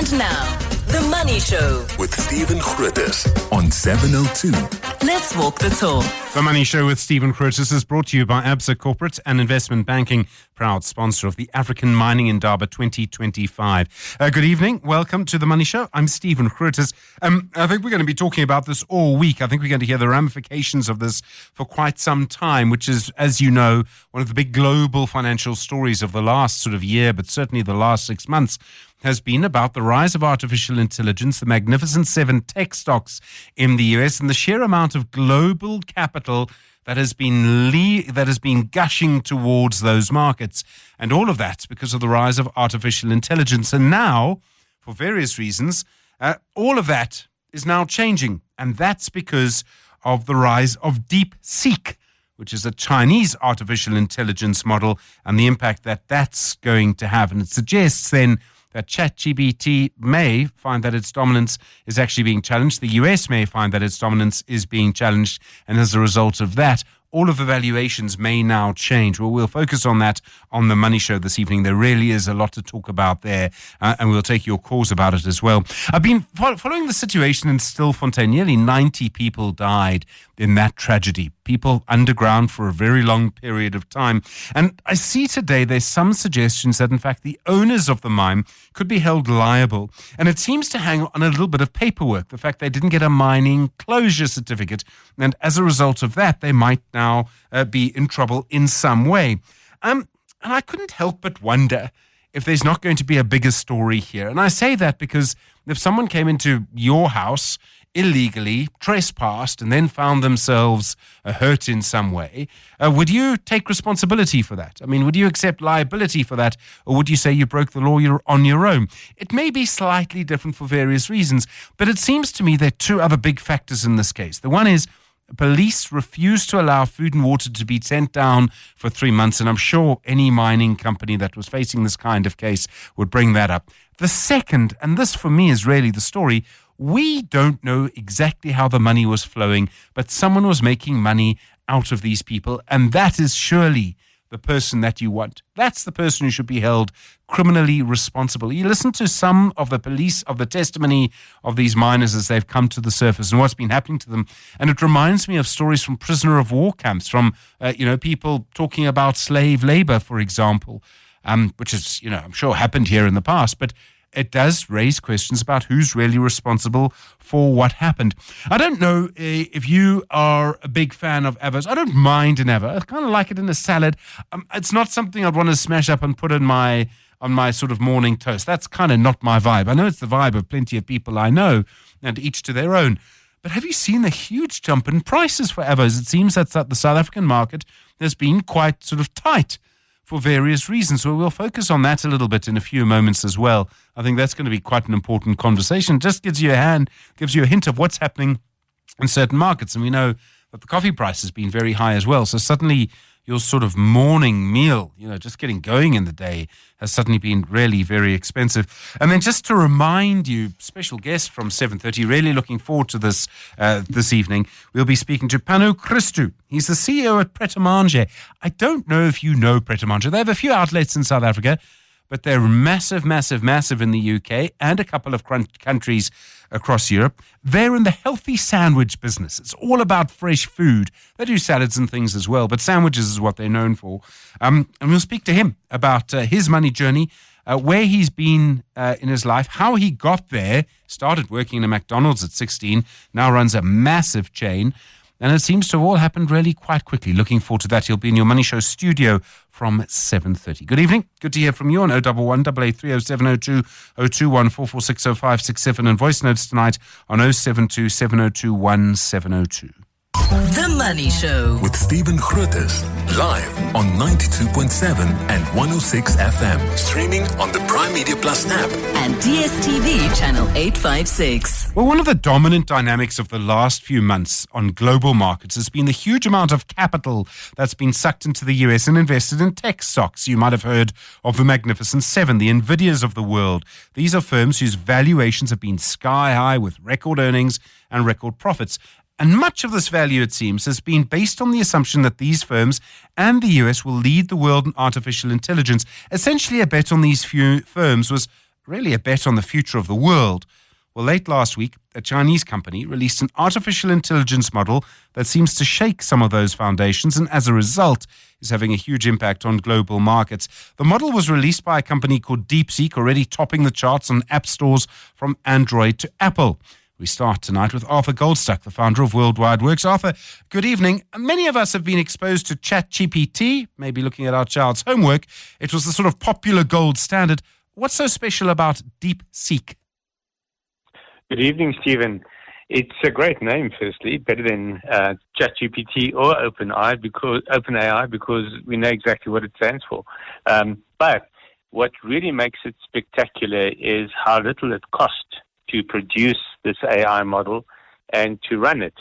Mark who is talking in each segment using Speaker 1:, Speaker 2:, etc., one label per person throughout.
Speaker 1: And now, The Money Show
Speaker 2: with Stephen Grootes on 702.
Speaker 1: Let's walk the talk.
Speaker 3: The Money Show with Stephen Grootes is brought to you by ABSA Corporate and Investment Banking, proud sponsor of the African Mining Indaba 2025. Good evening. Welcome to The Money Show. I'm Stephen Grootes. I think we're going to be talking about this all week. I think we're going to hear the ramifications of this for quite some time, which is, as you know, one of the big global financial stories of the last sort of year, but certainly the last 6 months, has been about the rise of artificial intelligence, the magnificent 7 tech stocks in the US, and the sheer amount of global capital that has been gushing towards those markets. And all of that because of the rise of artificial intelligence. And now, for various reasons, all of that is now changing. And that's because of the rise of DeepSeek, which is a Chinese artificial intelligence model, and the impact that that's going to have. And it suggests then that ChatGPT may find that its dominance is actually being challenged. The US may find that its dominance is being challenged. And as a result of that, all of the valuations may now change. Well, we'll focus on that on the Money Show this evening. There really is a lot to talk about there, and we'll take your calls about it as well. I've been following the situation in Stilfontein. Nearly 90 people died in that tragedy. People underground for a very long period of time. And I see today there's some suggestions that, in fact, the owners of the mine could be held liable. And it seems to hang on a little bit of paperwork, the fact they didn't get a mining closure certificate. And as a result of that, they might now be in trouble in some way. And I couldn't help but wonder if there's not going to be a bigger story here. And I say that because if someone came into your house illegally, trespassed, and then found themselves hurt in some way, would you take responsibility for that? I mean, would you accept liability for that? Or would you say you broke the law, you're on your own? It may be slightly different for various reasons, but it seems to me there are two other big factors in this case. The one is police refused to allow food and water to be sent down for 3 months, and I'm sure any mining company that was facing this kind of case would bring that up. The second, and this for me is really the story, we don't know exactly how the money was flowing, but someone was making money out of these people, and that is surely the person that you want. That's the person who should be held criminally responsible. You listen to some of the testimony of these miners as they've come to the surface and what's been happening to them, and it reminds me of stories from prisoner of war camps, from people talking about slave labor, for example, which is, I'm sure happened here in the past, but it does raise questions about who's really responsible for what happened. I don't know if you are a big fan of avos. I don't mind an avo. I kind of like it in a salad. It's not something I'd want to smash up and put on my sort of morning toast. That's kind of not my vibe. I know it's the vibe of plenty of people I know, and each to their own. But have you seen the huge jump in prices for avos? It seems that the South African market has been quite sort of tight for various reasons. So we'll focus on that a little bit in a few moments as well. I think that's going to be quite an important conversation. Just gives you a hint of what's happening in certain markets. And we know that the coffee price has been very high as well. So suddenly your sort of morning meal, just getting going in the day, has suddenly been really very expensive. And then just to remind you, special guest from 7:30, really looking forward to this this evening. We'll be speaking to Pano Christou. He's the CEO at Pret. I don't know if you know Pret. They have a few outlets in South Africa, but they're massive, massive, massive in the UK and a couple of countries across Europe. They're in the healthy sandwich business. It's all about fresh food. They do salads and things as well, but sandwiches is what they're known for. And we'll speak to him about his money journey, where he's been in his life, how he got there, started working in a McDonald's at 16, now runs a massive chain. And it seems to have all happened really quite quickly. Looking forward to that. He'll be in your Money Show studio from 7:30. Good evening. Good to hear from you on 011 883 0702 021 446 0567 and voice notes tonight on 072 702 1702.
Speaker 1: The Money Show
Speaker 2: with Stephen Grootes, live on 92.7 and 106 FM. Streaming on the Prime Media Plus app
Speaker 1: and DSTV channel 856.
Speaker 3: Well, one of the dominant dynamics of the last few months on global markets has been the huge amount of capital that's been sucked into the US and invested in tech stocks. You might have heard of the Magnificent Seven, the Nvidias of the world. These are firms whose valuations have been sky high with record earnings and record profits. And much of this value, it seems, has been based on the assumption that these firms and the US will lead the world in artificial intelligence. Essentially, a bet on these few firms was really a bet on the future of the world. Well, late last week, a Chinese company released an artificial intelligence model that seems to shake some of those foundations and as a result is having a huge impact on global markets. The model was released by a company called DeepSeek, already topping the charts on app stores from Android to Apple. We start tonight with Arthur Goldstuck, the founder of Worldwide Worx. Arthur, good evening. Many of us have been exposed to ChatGPT, maybe looking at our child's homework. It was the sort of popular gold standard. What's so special about DeepSeek?
Speaker 4: Good evening, Stephen. It's a great name, firstly, better than ChatGPT or OpenAI because we know exactly what it stands for. But what really makes it spectacular is how little it costs to produce this AI model and to run it.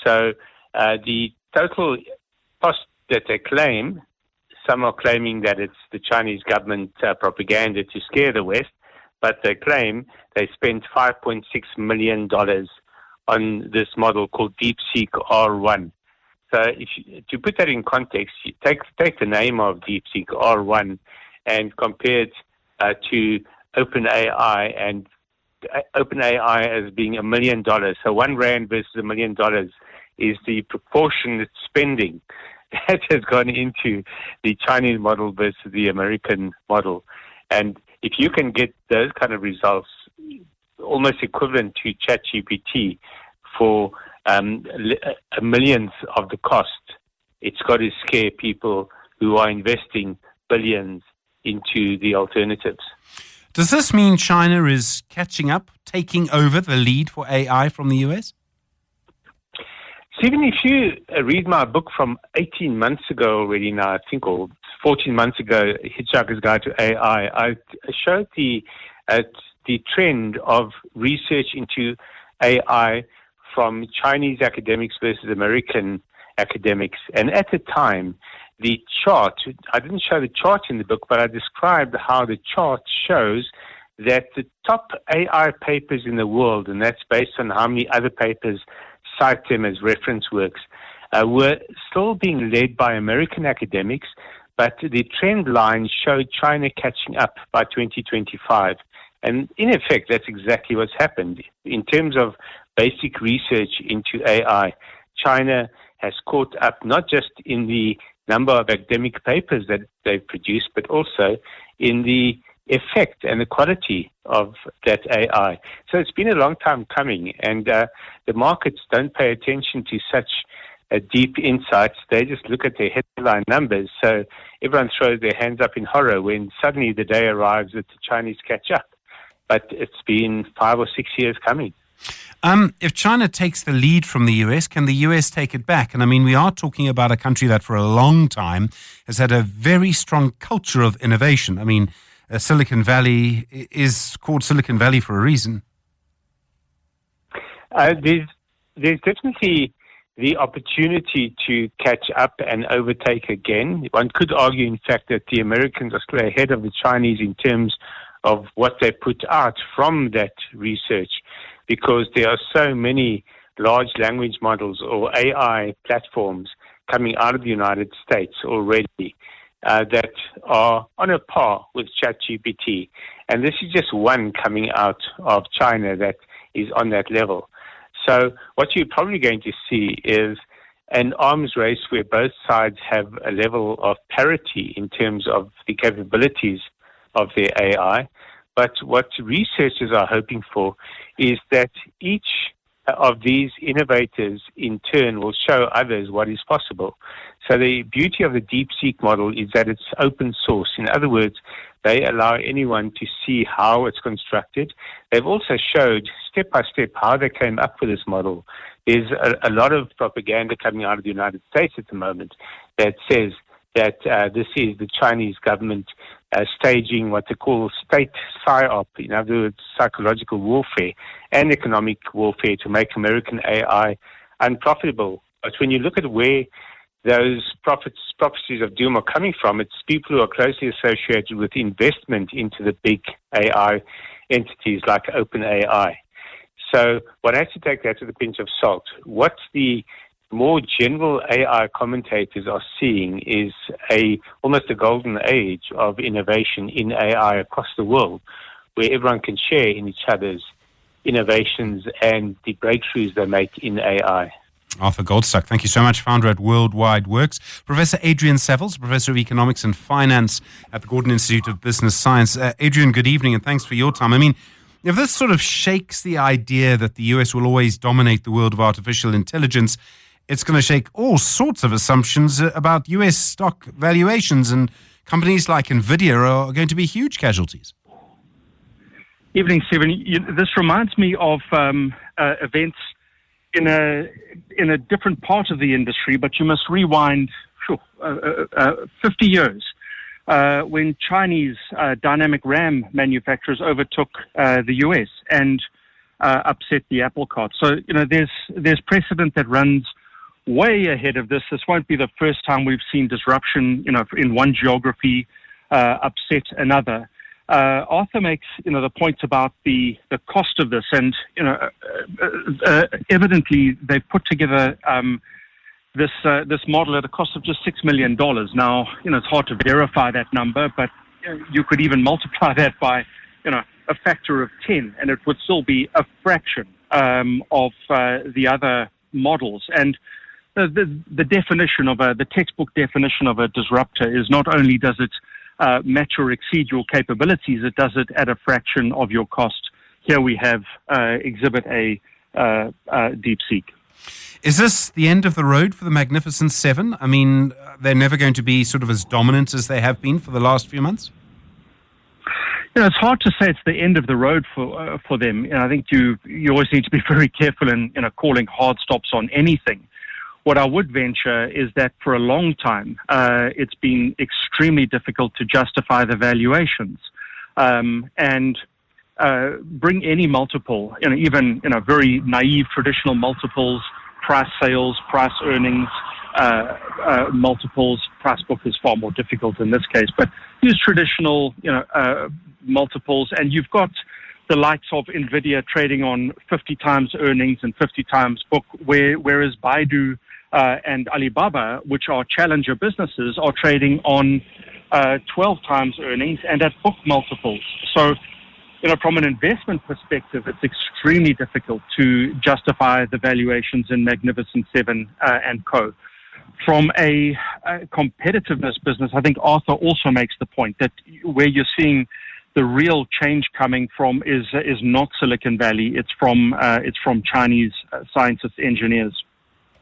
Speaker 4: So the total cost that they claim, some are claiming that it's the Chinese government propaganda to scare the West, but they claim they spent $5.6 million on this model called DeepSeek R1. So to put that in context, you take the name of DeepSeek R1 and compare it to OpenAI, and OpenAI as being $1 million. So R1 versus $1 million is the proportionate spending that has gone into the Chinese model versus the American model. And if you can get those kind of results, almost equivalent to ChatGPT for a millionth of the cost, it's got to scare people who are investing billions into the alternatives.
Speaker 3: Does this mean China is catching up, taking over the lead for AI from the US?
Speaker 4: Stephen, if you read my book from 18 months ago already now, I think, or 14 months ago, Hitchhiker's Guide to AI, I showed the trend of research into AI from Chinese academics versus American academics. And at the time, the chart, I didn't show the chart in the book, but I described how the chart shows that the top AI papers in the world, and that's based on how many other papers cite them as reference works, were still being led by American academics, but the trend line showed China catching up by 2025. And in effect, that's exactly what's happened. In terms of basic research into AI, China has caught up not just in the number of academic papers that they've produced, but also in the effect and the quality of that AI. So it's been a long time coming, and the markets don't pay attention to such deep insights. They just look at their headline numbers. So everyone throws their hands up in horror when suddenly the day arrives that the Chinese catch up. But it's been 5 or 6 years coming.
Speaker 3: If China takes the lead from the US, can the US take it back? And I mean, we are talking about a country that for a long time has had a very strong culture of innovation. I mean, Silicon Valley is called Silicon Valley for a reason.
Speaker 4: There's definitely the opportunity to catch up and overtake again. One could argue, in fact, that the Americans are still ahead of the Chinese in terms of what they put out from that research, because there are so many large language models or AI platforms coming out of the United States already that are on a par with ChatGPT. And this is just one coming out of China that is on that level. So what you're probably going to see is an arms race where both sides have a level of parity in terms of the capabilities of their AI. But what researchers are hoping for is that each of these innovators in turn will show others what is possible. So the beauty of the DeepSeek model is that it's open source. In other words, they allow anyone to see how it's constructed. They've also showed step by step how they came up with this model. There's a lot of propaganda coming out of the United States at the moment that says that this is the Chinese government staging what they call state psyop, in other words, psychological warfare and economic warfare to make American AI unprofitable. But when you look at where those prophecies of doom are coming from, it's people who are closely associated with investment into the big AI entities like OpenAI. So one has to take that with a pinch of salt. What the more general AI commentators are seeing is almost a golden age of innovation in AI across the world, where everyone can share in each other's innovations and the breakthroughs they make in AI.
Speaker 3: Arthur Goldstuck, thank you so much, founder at Worldwide Worx. Professor Adrian Saville, Professor of Economics and Finance at the Gordon Institute of Business Science. Adrian, good evening and thanks for your time. I mean, if this sort of shakes the idea that the US will always dominate the world of artificial intelligence, it's going to shake all sorts of assumptions about US stock valuations, and companies like NVIDIA are going to be huge casualties.
Speaker 5: Evening, Stephen. This reminds me of events in a different part of the industry, but you must rewind 50 years when Chinese dynamic RAM manufacturers overtook the US and upset the apple cart. So, there's precedent that runs way ahead of this. This won't be the first time we've seen disruption, in one geography upset another. Arthur makes, the points about the cost of this, and evidently they've put together this model at a cost of just $6 million. Now, it's hard to verify that number, but you could even multiply that by, a factor of 10, and it would still be a fraction of the other models. And the definition of the textbook definition of a disruptor is not only does it match or exceed your capabilities, it does it at a fraction of your cost. Here we have Exhibit A, DeepSeek.
Speaker 3: Is this the end of the road for the Magnificent Seven? I mean, they're never going to be sort of as dominant as they have been for the last few months?
Speaker 5: It's hard to say it's the end of the road for them. I think you always need to be very careful in calling hard stops on anything. What I would venture is that for a long time, it's been extremely difficult to justify the valuations and bring any multiple, even very naive traditional multiples, price sales, price earnings, multiples. Price book is far more difficult in this case, but use traditional, multiples, and you've got the likes of NVIDIA trading on 50 times earnings and 50 times book, whereas Baidu and Alibaba, which are challenger businesses, are trading on 12 times earnings and at book multiples. So, from an investment perspective, it's extremely difficult to justify the valuations in Magnificent Seven and Co. From a competitiveness business, I think Arthur also makes the point that where you're seeing the real change coming from is not Silicon Valley. It's from Chinese scientists, engineers.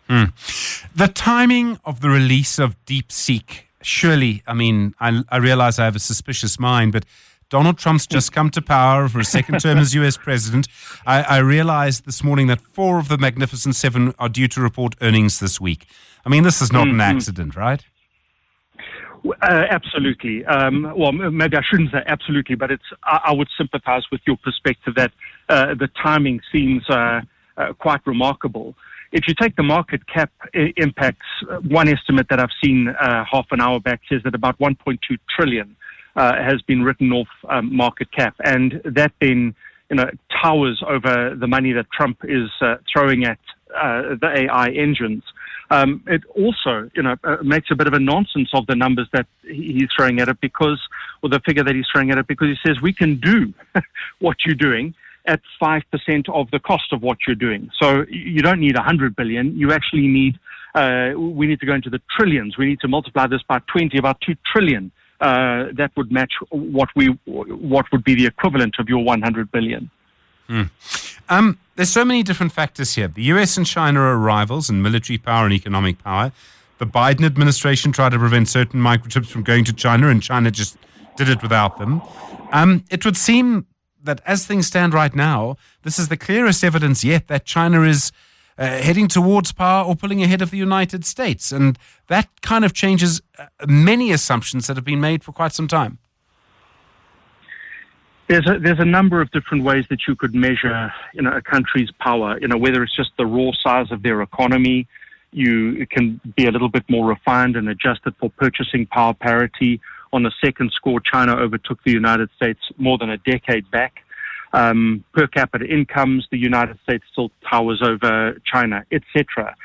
Speaker 3: The timing of the release of DeepSeek, surely, I mean, I realize I have a suspicious mind, but Donald Trump's just come to power for a second term as US president. I realized this morning that 4 of the Magnificent Seven are due to report earnings this week. I mean, this is not an accident, right?
Speaker 5: Absolutely. Well, maybe I shouldn't say absolutely, but I would sympathize with your perspective that the timing seems quite remarkable. If you take the market cap impacts, one estimate that I've seen half an hour back says that about 1.2 trillion has been written off market cap, and that then towers over the money that Trump is throwing at the AI engines. It also makes a bit of a nonsense of the numbers that he's throwing at it or the figure that he's throwing at it, because he says we can do what you're doing at 5% of the cost of what you're doing. So you don't need 100 billion. You actually need, we need to go into the trillions. We need to multiply this by 20, about 2 trillion. That would match what would be the equivalent of your 100 billion.
Speaker 3: There's so many different factors here. The US and China are rivals in military power and economic power. The Biden administration tried to prevent certain microchips from going to China, and China just did it without them. It would seem that as things stand right now, this is the clearest evidence yet that China is heading towards power or pulling ahead of the United States. And that kind of changes many assumptions that have been made for quite some time.
Speaker 5: There's a number of different ways that you could measure, a country's power. Whether it's just the raw size of their economy, it can be a little bit more refined and adjusted for purchasing power parity. On the second score, China overtook the United States more than a decade back. Per capita incomes, the United States still towers over China, etc.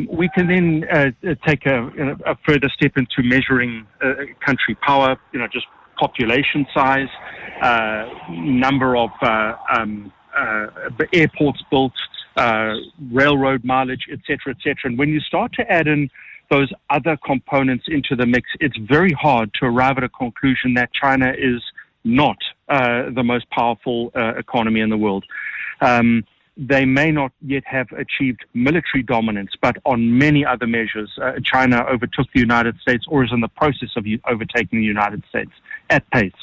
Speaker 5: We can then take a further step into measuring country power, just population size, number of airports built, railroad mileage, etc., etc. And when you start to add in those other components into the mix, it's very hard to arrive at a conclusion that China is not the most powerful economy in the world. They may not yet have achieved military dominance, but on many other measures, China overtook the United States or is in the process of overtaking the United States at pace.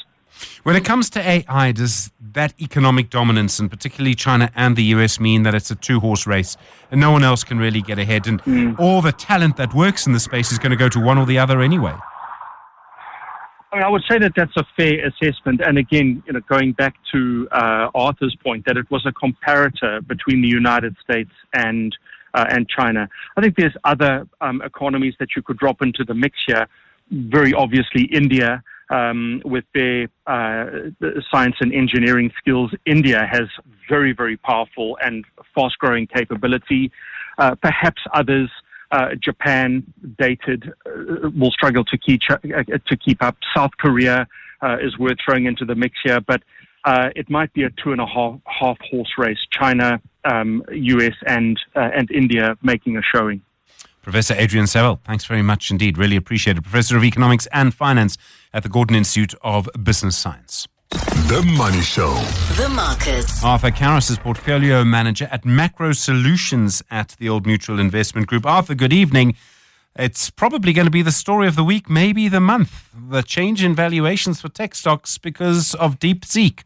Speaker 3: When it comes to AI, does that economic dominance, and particularly China and the US, mean that it's a two-horse race and no one else can really get ahead, and all the talent that works in the space is going to go to one or the other anyway?
Speaker 5: I mean, I would say that that's a fair assessment. And again, going back to Arthur's point, that it was a comparator between the United States and China. I think there's other economies that you could drop into the mix here. Very obviously, India, with their science and engineering skills. India has very, very powerful and fast-growing capability. Perhaps others. Japan, dated, will struggle to keep up. South Korea is worth throwing into the mix here, but it might be a 2.5 horse race. China, US, and India making a showing.
Speaker 3: Professor Adrian Saville, thanks very much indeed. Really appreciate it. Professor of Economics and Finance at the Gordon Institute of Business Science.
Speaker 2: The Money Show.
Speaker 1: The markets.
Speaker 3: Arthur Karras is Portfolio Manager at Macro Solutions at the Old Mutual Investment Group. Arthur, good evening. It's probably going to be the story of the week, maybe the month. The change in valuations for tech stocks because of DeepSeek.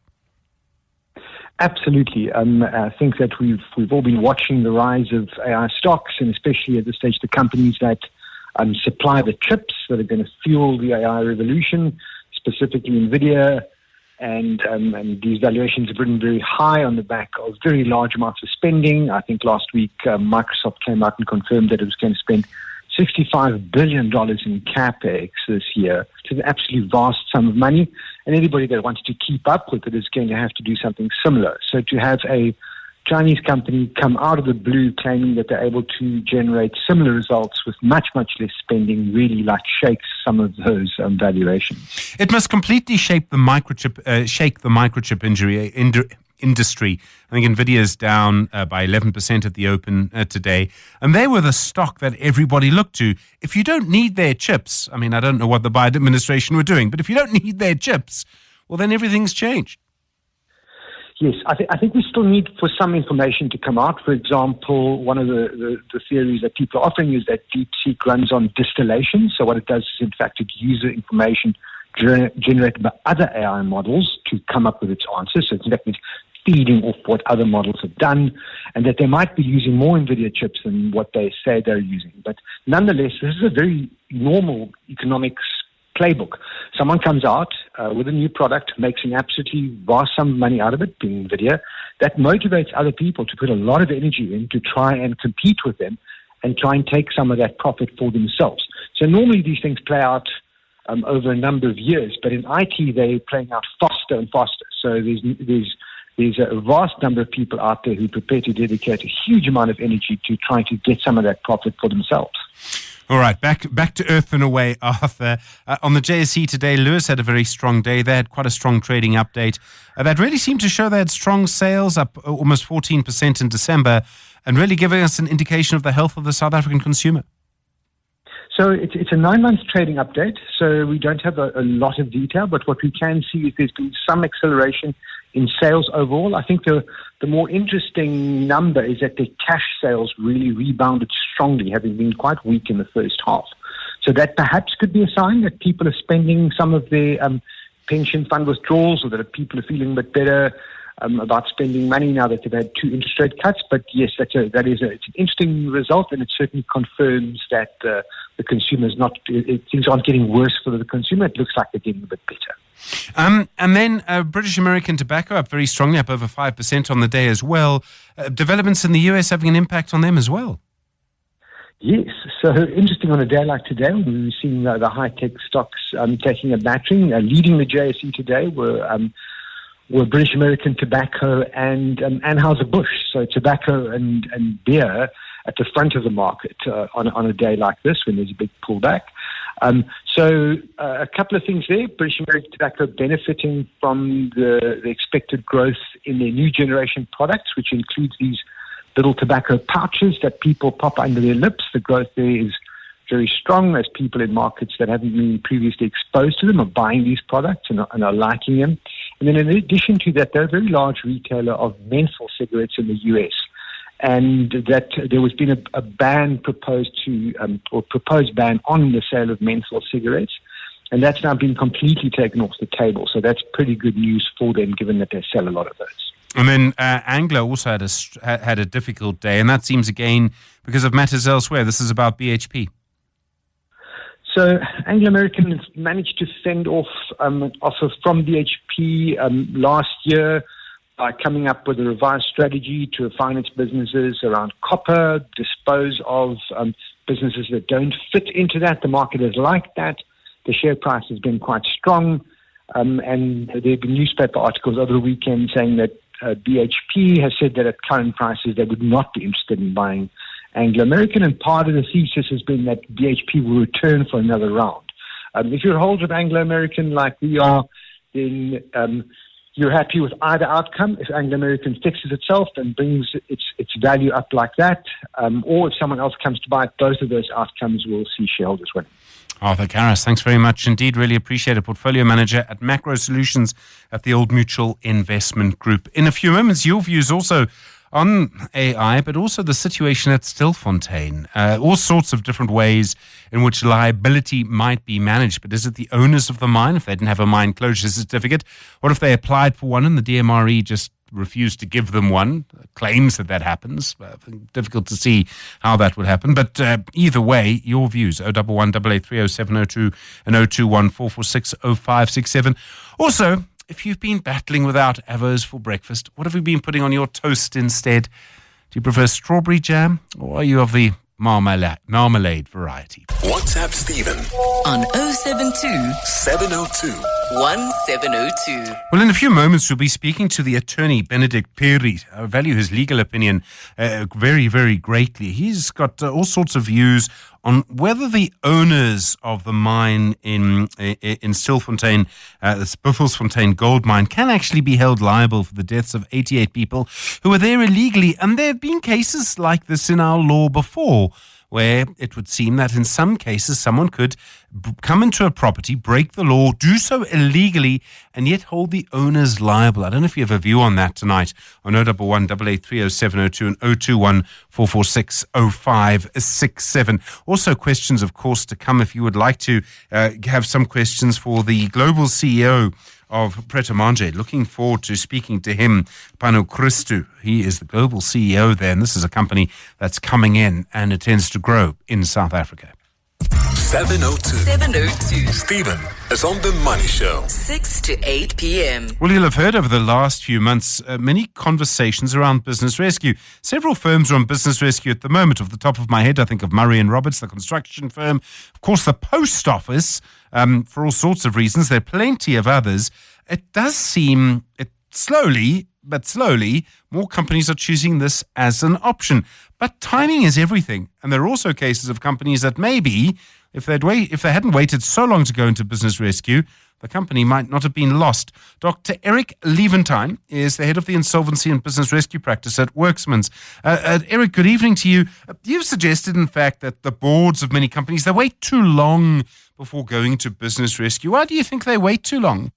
Speaker 6: Absolutely. I think that we've all been watching the rise of AI stocks, and especially at this stage, the companies that supply the chips that are going to fuel the AI revolution, specifically NVIDIA. And these valuations have been very high on the back of very large amounts of spending. I think last week Microsoft came out and confirmed that it was going to spend $65 billion in CapEx this year. It's an absolutely vast sum of money. And anybody that wants to keep up with it is going to have to do something similar. So to have a Chinese company come out of the blue claiming that they're able to generate similar results with much, much less spending really shakes some of those valuations.
Speaker 3: It must completely shake the microchip industry. I think NVIDIA is down by 11% at the open today. And they were the stock that everybody looked to. If you don't need their chips, I mean, I don't know what the Biden administration were doing, but if you don't need their chips, well, then everything's changed.
Speaker 6: Yes, I think we still need for some information to come out. For example, one of the theories that people are offering is that DeepSeek runs on distillation. So what it does is, in fact, it uses information generated by other AI models to come up with its answers. So it's, in fact, it's feeding off what other models have done, and that they might be using more NVIDIA chips than what they say they're using. But nonetheless, this is a very normal economics playbook. Someone comes out with a new product, makes an absolutely vast sum of money out of it, being NVIDIA, that motivates other people to put a lot of energy in to try and compete with them and try and take some of that profit for themselves. So normally these things play out over a number of years, but in IT they're playing out faster and faster. So there's a vast number of people out there who are prepared to dedicate a huge amount of energy to trying to get some of that profit for themselves.
Speaker 3: All right, back to earth and away, Arthur. On the JSE today, Lewis had a very strong day. They had quite a strong trading update. That really seemed to show they had strong sales, up almost 14% in December, and really giving us an indication of the health of the South African consumer.
Speaker 6: So it's a 9-month trading update, so we don't have a lot of detail, but what we can see is there's been some acceleration in sales overall. I think the more interesting number is that the cash sales really rebounded strongly, having been quite weak in the first half. So that perhaps could be a sign that people are spending some of their pension fund withdrawals, or that people are feeling a bit better about spending money now that they've had 2 interest rate cuts. But yes, it's an interesting result, and it certainly confirms that the consumer's things aren't getting worse for the consumer. It looks like they're getting a bit better.
Speaker 3: And then British American tobacco up very strongly, up over 5% on the day as well. Developments in the US having an impact on them as well.
Speaker 6: Yes, so interesting on a day like today, we've seen the high-tech stocks taking a battering. Leading the JSE today were British American Tobacco and Anheuser-Busch. So tobacco and beer at the front of the market on a day like this when there's a big pullback. So a couple of things there. British American Tobacco benefiting from the expected growth in their new generation products, which includes these little tobacco pouches that people pop under their lips. The growth there is very strong as people in markets that haven't been previously exposed to them are buying these products and are liking them. And then in addition to that, they're a very large retailer of menthol cigarettes in the US. And that there was been a ban proposed ban on the sale of menthol cigarettes. And that's now been completely taken off the table. So that's pretty good news for them, given that they sell a lot of those.
Speaker 3: And then Anglo also had a difficult day, and that seems again because of matters elsewhere. This is about BHP.
Speaker 6: So Anglo American has managed to fend off an offer from BHP last year by coming up with a revised strategy to refine its businesses around copper, dispose of businesses that don't fit into that. The market has liked that. The share price has been quite strong, and there have been newspaper articles over the weekend saying that BHP has said that at current prices they would not be interested in buying Anglo American, and part of the thesis has been that BHP will return for another round. If you're a holder of Anglo American like we are, then you're happy with either outcome. If Anglo American fixes itself and brings its value up like that, or if someone else comes to buy it, both of those outcomes will see shareholders win.
Speaker 3: Arthur Karras, thanks very much indeed. Really appreciate it. Portfolio manager at Macro Solutions at the Old Mutual Investment Group. In a few moments, your views also on AI, but also the situation at Stilfontein. All sorts of different ways in which liability might be managed. But is it the owners of the mine, if they didn't have a mine closure certificate? What if they applied for one and the DMRE just refused to give them one? Claims that happens. Difficult to see how that would happen. But either way, your views. 011 883 0702 and 021 446 0567. Also, if you've been battling without avos for breakfast, what have you been putting on your toast instead? Do you prefer strawberry jam, or are you of the marmalade variety?
Speaker 2: WhatsApp Stephen
Speaker 1: On 072
Speaker 2: 702
Speaker 1: 1702.
Speaker 3: Well, in a few moments, we'll be speaking to the attorney, Benedict Perry. I value his legal opinion very, very greatly. He's got all sorts of views on whether the owners of the mine in Stilfontein, the Buffelsfontein gold mine, can actually be held liable for the deaths of 88 people who were there illegally. And there have been cases like this in our law before, where it would seem that in some cases someone could come into a property, break the law, do so illegally, and yet hold the owners liable. I don't know if you have a view on that tonight on 011 883 0702 and 021 446 0567. Also questions, of course, to come if you would like to have some questions for the global CEO of Pret Manger. Looking forward to speaking to him, Pano Christou. He is the global CEO there, and this is a company that's coming in and it tends to grow in South Africa.
Speaker 2: 702.
Speaker 1: 702.
Speaker 2: Stephen is on The Money Show.
Speaker 1: 6 to 8 p.m.
Speaker 3: Well, you'll have heard over the last few months many conversations around business rescue. Several firms are on business rescue at the moment. Off the top of my head, I think of Murray & Roberts, the construction firm. Of course, the post office, for all sorts of reasons. There are plenty of others. It does seem, slowly, more companies are choosing this as an option. But timing is everything. And there are also cases of companies that maybe, if they hadn't waited so long to go into business rescue, the company might not have been lost. Dr. Eric Leventine is the head of the insolvency and business rescue practice at Worxmans. Eric, good evening to you. You've suggested, in fact, that the boards of many companies, they wait too long before going to business rescue. Why do you think they wait too long?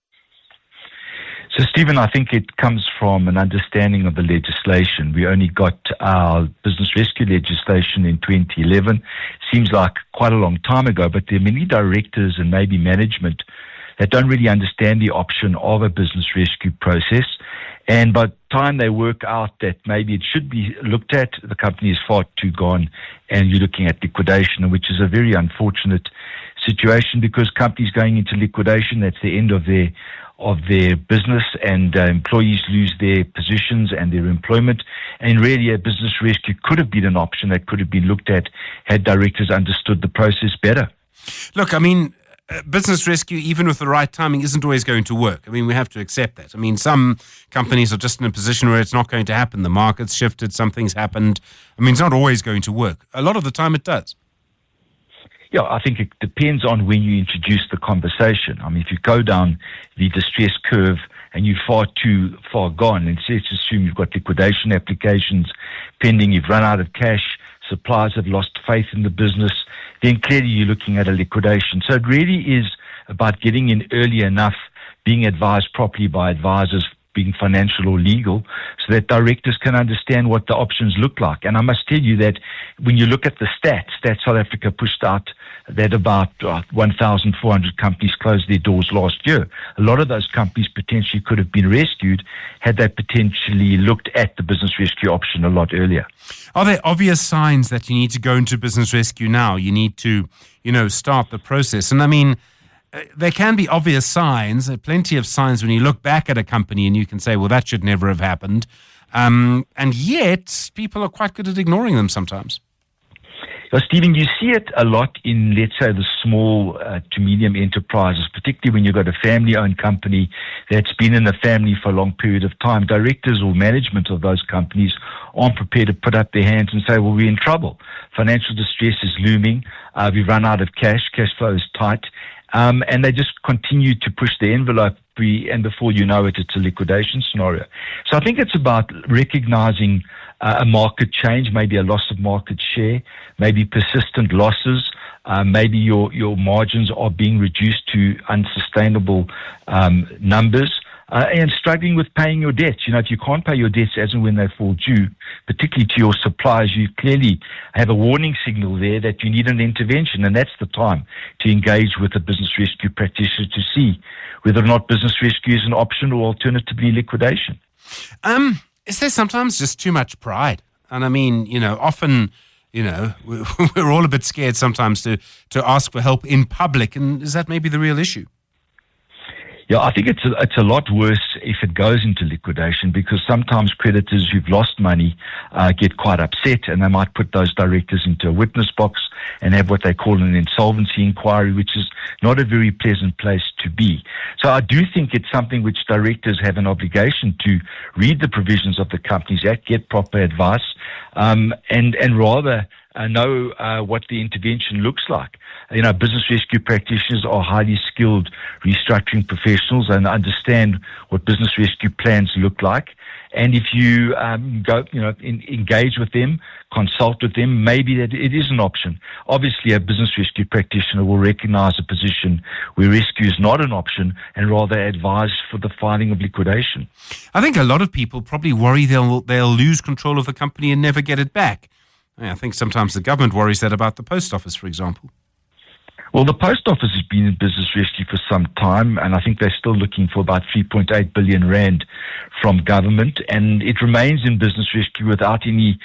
Speaker 7: So, Stephen, I think it comes from an understanding of the legislation. We only got our business rescue legislation in 2011. Seems like quite a long time ago, but there are many directors and maybe management that don't really understand the option of a business rescue process. And by the time they work out that maybe it should be looked at, the company is far too gone and you're looking at liquidation, which is a very unfortunate situation because companies going into liquidation, that's the end of their business, and employees lose their positions and their employment. And really a business rescue could have been an option that could have been looked at had directors understood the process better.
Speaker 3: Look, I mean, business rescue, even with the right timing, isn't always going to work. I mean, we have to accept that. I mean, some companies are just in a position where it's not going to happen. The market's shifted, something's happened. I mean, it's not always going to work. A lot of the time it does.
Speaker 7: Yeah, I think it depends on when you introduce the conversation. I mean, if you go down the distress curve and you're far too far gone, and let's assume you've got liquidation applications pending, you've run out of cash, suppliers have lost faith in the business, then clearly you're looking at a liquidation. So it really is about getting in early enough, being advised properly by advisors, being financial or legal, so that directors can understand what the options look like. And I must tell you that when you look at the stats, South Africa pushed out that about 1,400 companies closed their doors last year. A lot of those companies potentially could have been rescued had they potentially looked at the business rescue option a lot earlier.
Speaker 3: Are there obvious signs that you need to go into business rescue now? You need to, start the process. And I mean, there can be obvious signs, plenty of signs when you look back at a company and you can say, well, that should never have happened. And yet people are quite good at ignoring them sometimes.
Speaker 7: Well, Stephen, you see it a lot in, let's say, the small to medium enterprises, particularly when you've got a family-owned company that's been in the family for a long period of time. Directors or management of those companies aren't prepared to put up their hands and say, well, we're in trouble. Financial distress is looming. We've run out of cash. Cash flow is tight. And they just continue to push the envelope, and before you know it, it's a liquidation scenario. So I think it's about recognizing a market change, maybe a loss of market share, maybe persistent losses, maybe your margins are being reduced to unsustainable numbers, and struggling with paying your debts. If you can't pay your debts as and when they fall due, particularly to your suppliers, you clearly have a warning signal there that you need an intervention, and that's the time to engage with a business rescue practitioner to see whether or not business rescue is an option or alternatively liquidation.
Speaker 3: Is there sometimes just too much pride? And I mean, often, we're all a bit scared sometimes to ask for help in public. And is that maybe the real issue?
Speaker 7: Yeah, I think it's a lot worse if it goes into liquidation, because sometimes creditors who've lost money get quite upset, and they might put those directors into a witness box and have what they call an insolvency inquiry, which is not a very pleasant place to be. So I do think it's something which directors have an obligation to read the provisions of the Companies Act, get proper advice, and rather know what the intervention looks like. Business rescue practitioners are highly skilled restructuring professionals and understand what business rescue plans look like. And if you engage with them, consult with them, maybe that it is an option. Obviously, a business rescue practitioner will recognize a position where rescue is not an option and rather advise for the filing of liquidation.
Speaker 3: I think a lot of people probably worry they'll lose control of the company and never get it back. I think sometimes the government worries that about the post office, for example.
Speaker 7: Well, the post office has been in business rescue for some time, and I think they're still looking for about 3.8 billion rand from government, and it remains in business rescue without any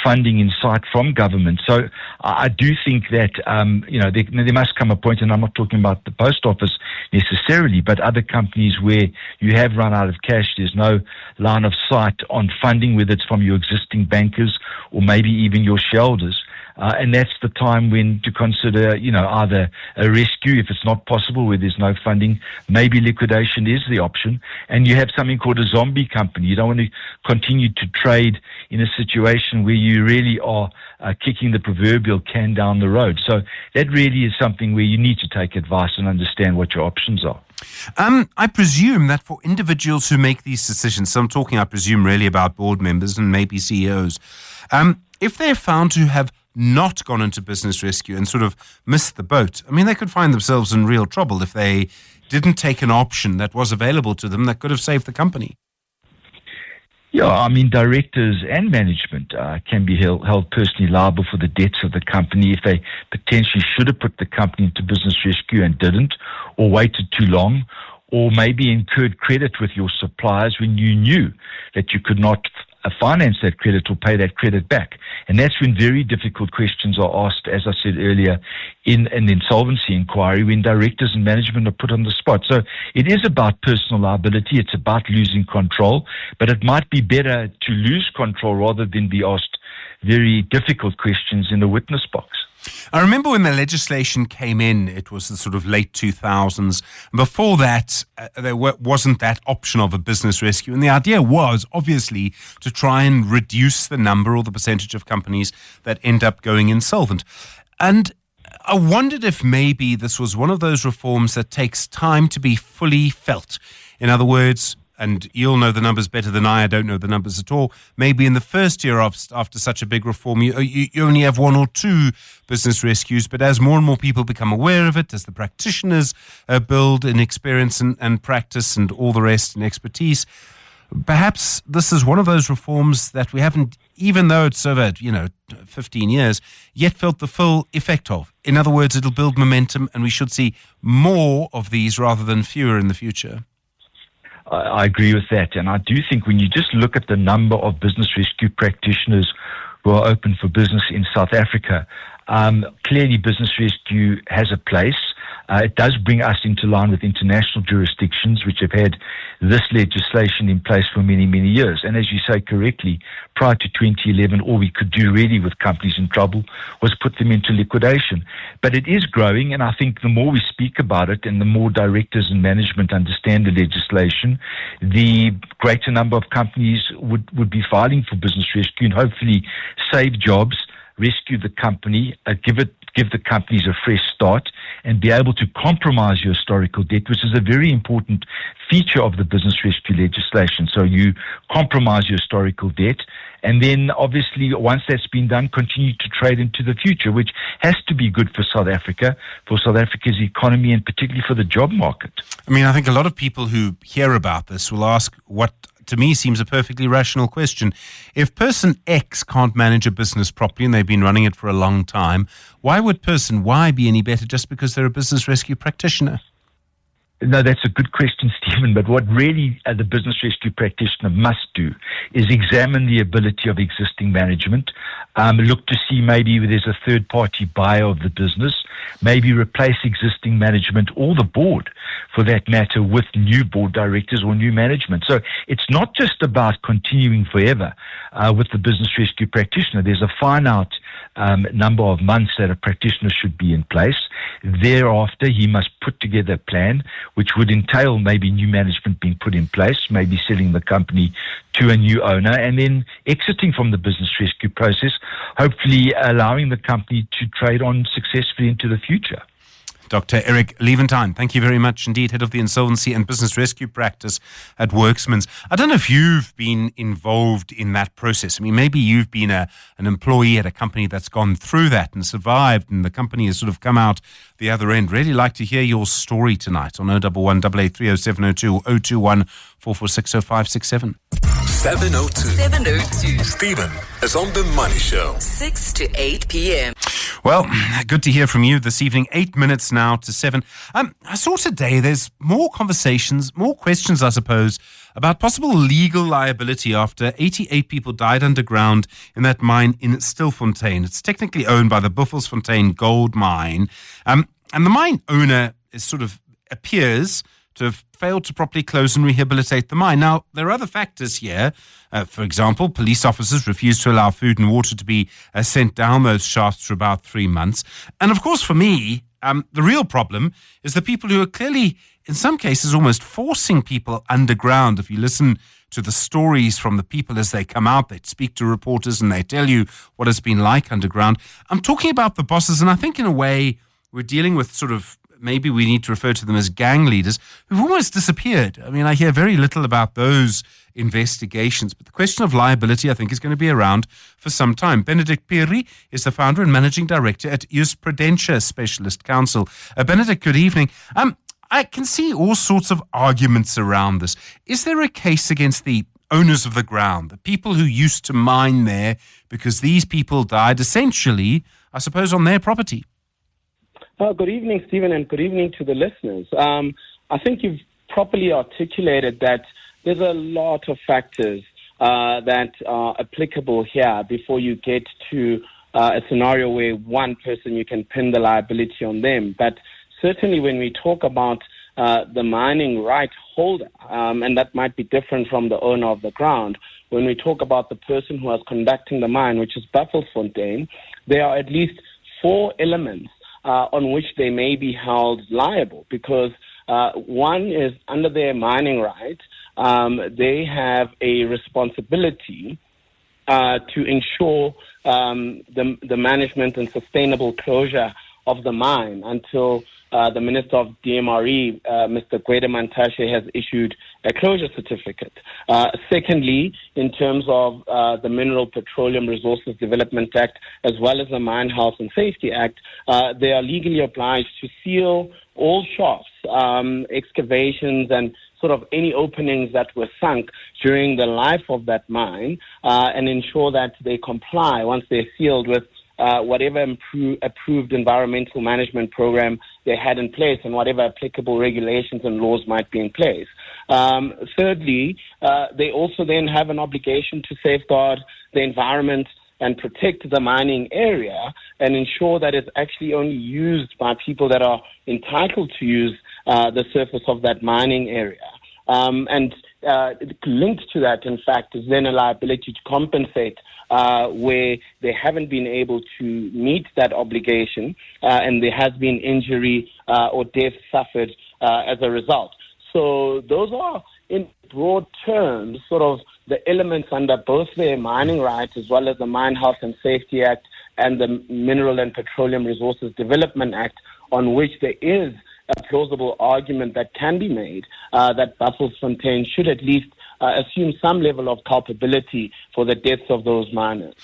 Speaker 7: funding in sight from government. So I do think that, there must come a point, and I'm not talking about the post office necessarily, but other companies where you have run out of cash, there's no line of sight on funding, whether it's from your existing bankers or maybe even your shareholders. And that's the time when to consider, either a rescue if it's not possible, where there's no funding. Maybe liquidation is the option. And you have something called a zombie company. You don't want to continue to trade in a situation where you really are kicking the proverbial can down the road. So that really is something where you need to take advice and understand what your options are.
Speaker 3: I presume that for individuals who make these decisions, so I'm talking, I presume, really about board members and maybe CEOs, if they're found to have not gone into business rescue and sort of missed the boat, I mean, they could find themselves in real trouble if they didn't take an option that was available to them that could have saved the company.
Speaker 7: Yeah, I mean, directors and management can be held personally liable for the debts of the company if they potentially should have put the company into business rescue and didn't, or waited too long, or maybe incurred credit with your suppliers when you knew that you could not finance that credit or pay that credit back. And that's when very difficult questions are asked, as I said earlier, in an insolvency inquiry, when directors and management are put on the spot. So it is about personal liability. It's about losing control, but it might be better to lose control rather than be asked very difficult questions in the witness box.
Speaker 3: I remember when the legislation came in, it was the sort of late 2000s. Before that, there wasn't that option of a business rescue. And the idea was, obviously, to try and reduce the number or the percentage of companies that end up going insolvent. And I wondered if maybe this was one of those reforms that takes time to be fully felt. In other words, and you'll know the numbers better than I don't know the numbers at all, maybe in the first year after such a big reform, you only have one or two business rescues, but as more and more people become aware of it, as the practitioners build in experience and practice and all the rest and expertise, perhaps this is one of those reforms that we haven't, even though it's over, 15 years, yet felt the full effect of. In other words, it'll build momentum and we should see more of these rather than fewer in the future.
Speaker 7: I agree with that. And I do think when you just look at the number of business rescue practitioners who are open for business in South Africa, clearly business rescue has a place. It does bring us into line with international jurisdictions which have had this legislation in place for many, many years. And as you say correctly, prior to 2011, all we could do really with companies in trouble was put them into liquidation. But it is growing, and I think the more we speak about it and the more directors and management understand the legislation, the greater number of companies would be filing for business rescue and hopefully save jobs, rescue the company, give the companies a fresh start, and be able to compromise your historical debt, which is a very important feature of the business rescue legislation. So you compromise your historical debt, and then obviously once that's been done, continue to trade into the future, which has to be good for South Africa, for South Africa's economy, and particularly for the job market.
Speaker 3: I mean, I think a lot of people who hear about this will ask what to me seems a perfectly rational question. If person X can't manage a business properly and they've been running it for a long time, why would person Y be any better just because they're a business rescue practitioner?
Speaker 7: No, that's a good question, Stephen. But what really the business rescue practitioner must do is examine the ability of existing management, look to see maybe there's a third-party buyer of the business, maybe replace existing management or the board, for that matter, with new board directors or new management. So it's not just about continuing forever with the business rescue practitioner. There's a finite number of months that a practitioner should be in place. Thereafter, he must put together a plan which would entail maybe new management being put in place, maybe selling the company to a new owner, and then exiting from the business rescue process, hopefully allowing the company to trade on successfully into the future.
Speaker 3: Dr. Eric Leventine, thank you very much indeed, Head of the Insolvency and Business Rescue Practice at Worxmans. I don't know if you've been involved in that process. I mean, maybe you've been an employee at a company that's gone through that and survived, and the company has sort of come out the other end. Really like to hear your story tonight on 011 883 0702 or 021 446 0567.
Speaker 2: 702. Stephen is on the Money Show.
Speaker 1: 6 to 8 p.m.
Speaker 3: Well, good to hear from you this evening. 8 minutes now to 7. I saw today there's more conversations, more questions, I suppose, about possible legal liability after 88 people died underground in that mine in Stilfontein. It's technically owned by the Buffelsfontein gold mine. And the mine owner is sort of appears to have failed to properly close and rehabilitate the mine. Now, there are other factors here. For example, police officers refused to allow food and water to be sent down those shafts for about 3 months. And of course, for me, the real problem is the people who are clearly, in some cases, almost forcing people underground. If you listen to the stories from the people as they come out, they speak to reporters and they tell you what it's been like underground. I'm talking about the bosses, and I think in a way we're dealing with sort of, maybe we need to refer to them as gang leaders who've almost disappeared. I mean, I hear very little about those investigations, but the question of liability, I think, is going to be around for some time. Benedict Piri is the founder and managing director at Jurisprudentia Specialist Council. Benedict, good evening. I can see all sorts of arguments around this. Is there a case against the owners of the ground, the people who used to mine there, because these people died essentially, I suppose, on their property?
Speaker 8: Good evening, Stephen, and good evening to the listeners. I think you've properly articulated that there's a lot of factors that are applicable here before you get to a scenario where one person, you can pin the liability on them. But certainly when we talk about the mining right holder, and that might be different from the owner of the ground, when we talk about the person who was conducting the mine, which is Buffelsfontein, there are at least 4 elements on which they may be held liable, because one is under their mining right, they have a responsibility to ensure the management and sustainable closure of the mine until the Minister of DMRE, Mr. Gwede Mantashe, has issued a closure certificate. Secondly, in terms of the Mineral Petroleum Resources Development Act, as well as the Mine Health and Safety Act, they are legally obliged to seal all shafts, excavations, and sort of any openings that were sunk during the life of that mine, and ensure that they comply once they're sealed with whatever approved environmental management program they had in place and whatever applicable regulations and laws might be in place. Thirdly, they also then have an obligation to safeguard the environment and protect the mining area and ensure that it's actually only used by people that are entitled to use the surface of that mining area. And linked to that, in fact, is then a liability to compensate where they haven't been able to meet that obligation and there has been injury or death suffered as a result. So those are, in broad terms, sort of the elements under both the mining rights as well as the Mine Health and Safety Act and the Mineral and Petroleum Resources Development Act, on which there is a plausible argument that can be made that Buffelsfontein should at least assume some level of culpability for the deaths of those miners.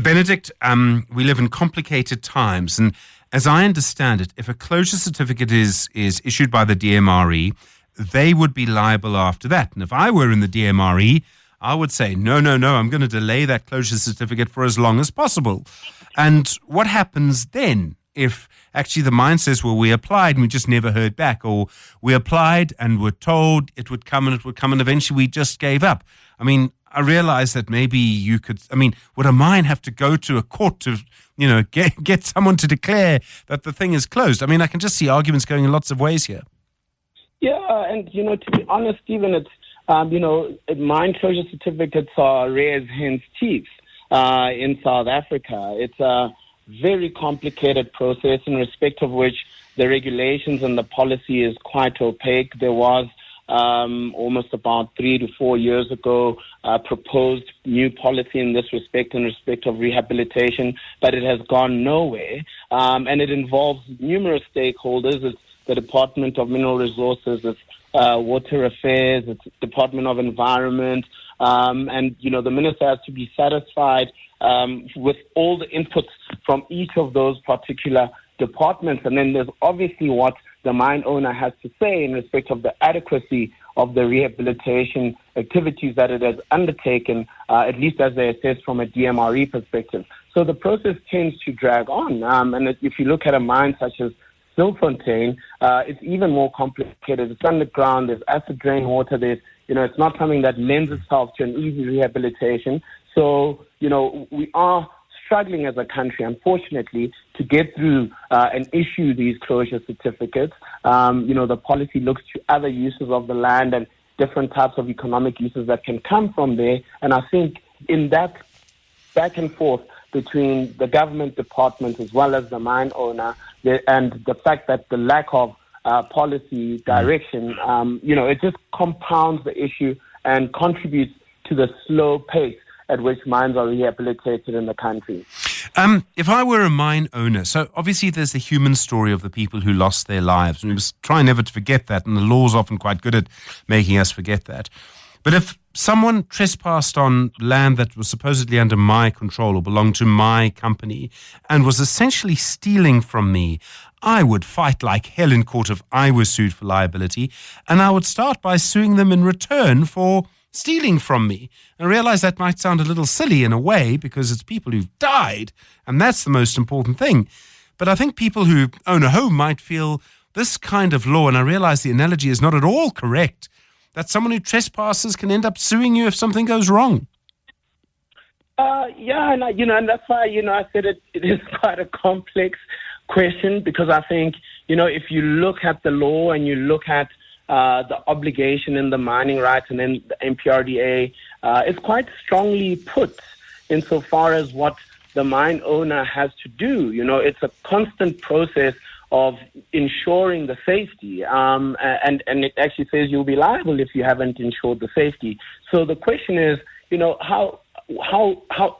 Speaker 3: Benedict, we live in complicated times, and as I understand it, if a closure certificate is issued by the DMRE, they would be liable after that. And if I were in the DMRE, I would say, no, I'm going to delay that closure certificate for as long as possible. And what happens then if actually the mine says, well, we applied and we just never heard back, or we applied and were told it would come and eventually we just gave up? I mean, I realize that maybe you could, would a mine have to go to a court to, get someone to declare that the thing is closed? I mean, I can just see arguments going in lots of ways here.
Speaker 8: Yeah, and, to be honest, Stephen, it's, mine closure certificates are rare as hen's teeth in South Africa. It's a very complicated process in respect of which the regulations and the policy is quite opaque. There was almost about 3 to 4 years ago proposed new policy in this respect, in respect of rehabilitation, but it has gone nowhere. And it involves numerous stakeholders. It's the Department of Mineral Resources, it's Water Affairs, it's Department of Environment, and, the minister has to be satisfied with all the inputs from each of those particular departments. And then there's obviously what the mine owner has to say in respect of the adequacy of the rehabilitation activities that it has undertaken, at least as they assess from a DMRE perspective. So the process tends to drag on. And if you look at a mine such as Stilfontein, it's even more complicated. It's underground, there's acid drain water, there's, it's not something that lends itself to an easy rehabilitation. So, we are struggling as a country, unfortunately, to get through and issue these closure certificates. The policy looks to other uses of the land and different types of economic uses that can come from there. And I think in that back and forth between the government department as well as the mine owner, and the fact that the lack of policy direction, it just compounds the issue and contributes to the slow pace at which mines are rehabilitated in the country.
Speaker 3: If I were a mine owner, so obviously there's the human story of the people who lost their lives, and we must try never to forget that, and the law's often quite good at making us forget that. But if someone trespassed on land that was supposedly under my control or belonged to my company and was essentially stealing from me, I would fight like hell in court if I was sued for liability, and I would start by suing them in return for stealing from me. I realize that might sound a little silly in a way because it's people who've died, and that's the most important thing. But I think people who own a home might feel this kind of law, and I realize the analogy is not at all correct, that someone who trespasses can end up suing you if something goes wrong.
Speaker 8: And that's why, I said it is quite a complex question, because I think, if you look at the law and you look at the obligation in the mining rights and then the MPRDA, it's quite strongly put insofar as what the mine owner has to do. It's a constant process of ensuring the safety, and it actually says you'll be liable if you haven't ensured the safety. So the question is, how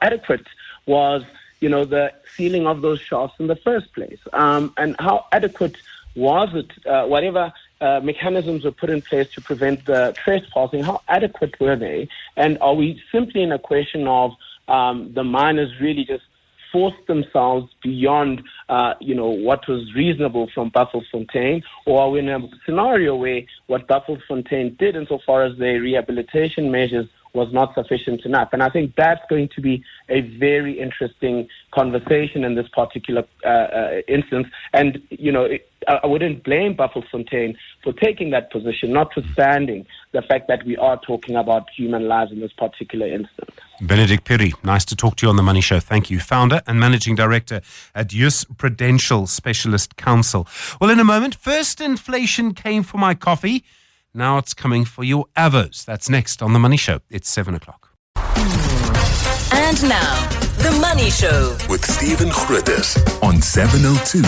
Speaker 8: adequate was the sealing of those shafts in the first place? And how adequate was it, whatever mechanisms were put in place to prevent the trespassing, how adequate were they? And are we simply in a question of the miners really just forced themselves beyond, what was reasonable from Buffelsfontein, or are we in a scenario where what Buffelsfontein did insofar as their rehabilitation measures was not sufficient enough? And I think that's going to be a very interesting conversation in this particular instance. And, I wouldn't blame Buffelsfontein for taking that position, notwithstanding the fact that we are talking about human lives in this particular instance.
Speaker 3: Benedict Perry, nice to talk to you on The Money Show. Thank you. Founder and Managing Director at Prudential Specialist Counsel. Well, in a moment, first inflation came for my coffee. Now it's coming for your avos. That's next on The Money Show. It's 7 o'clock.
Speaker 1: And now, The Money Show
Speaker 2: with Stephen Grootes on 702.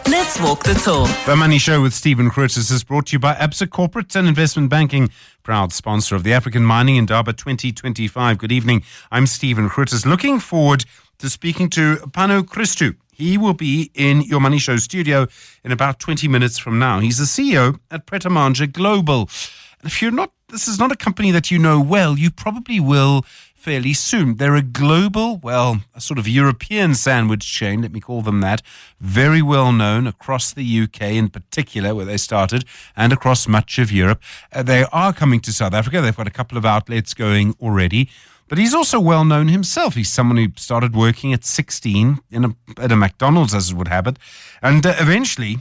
Speaker 1: Let's walk the talk.
Speaker 3: The Money Show with Stephen Grootes is brought to you by Absa Corporate and Investment Banking, proud sponsor of the African Mining Indaba 2025. Good evening. I'm Stephen Grootes. Looking forward to speaking to Pano Christou. He will be in your Money Show studio in about 20 minutes from now. He's the CEO at Pret Manger Global. And if this is not a company that you know well, you probably will fairly soon. They're a global, a sort of European sandwich chain, let me call them that, very well known across the UK in particular, where they started, and across much of Europe. They are coming to South Africa. They've got a couple of outlets going already. But he's also well known himself. He's someone who started working at 16 at a McDonald's, as it would have it, and eventually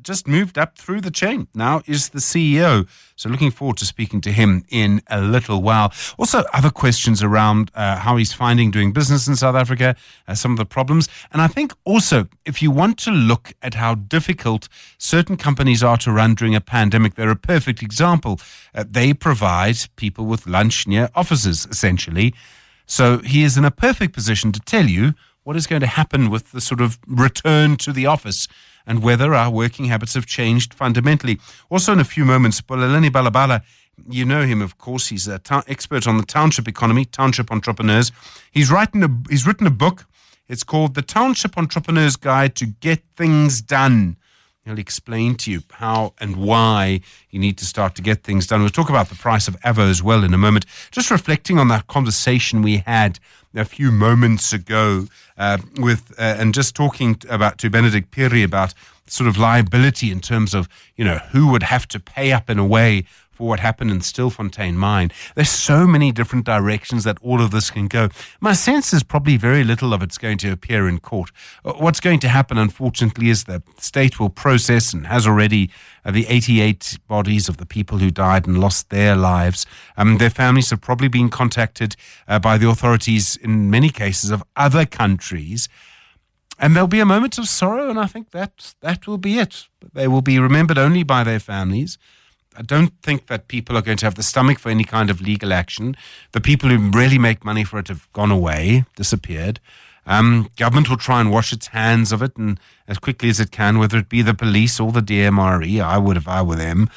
Speaker 3: just moved up through the chain. Now is the CEO. So looking forward to speaking to him in a little while. Also, other questions around how he's finding doing business in South Africa, some of the problems. And I think also, if you want to look at how difficult certain companies are to run during a pandemic, they're a perfect example. They provide people with lunch near offices, essentially. So he is in a perfect position to tell you what is going to happen with the sort of return to the office and whether our working habits have changed fundamentally. Also, in a few moments, Boleleni Balabala, you know him, of course. He's an expert on the township economy, township entrepreneurs. He's written a book. It's called The Township Entrepreneur's Guide to Get Things Done. He'll explain to you how and why you need to start to get things done. We'll talk about the price of Avo as well in a moment. Just reflecting on that conversation we had a few moments ago and just talking to Benedict Perry about sort of liability in terms of, who would have to pay up in a way for what happened in Stilfontein Mine. There's so many different directions that all of this can go. My sense is probably very little of it's going to appear in court. What's going to happen, unfortunately, is the state will process and has already the 88 bodies of the people who died and lost their lives. Their families have probably been contacted by the authorities in many cases of other countries. And there'll be a moment of sorrow, and I think that will be it. They will be remembered only by their families. I don't think that people are going to have the stomach for any kind of legal action. The people who really make money for it have gone away, disappeared. Government will try and wash its hands of it and as quickly as it can, whether it be the police or the DMRE. I would if I were them.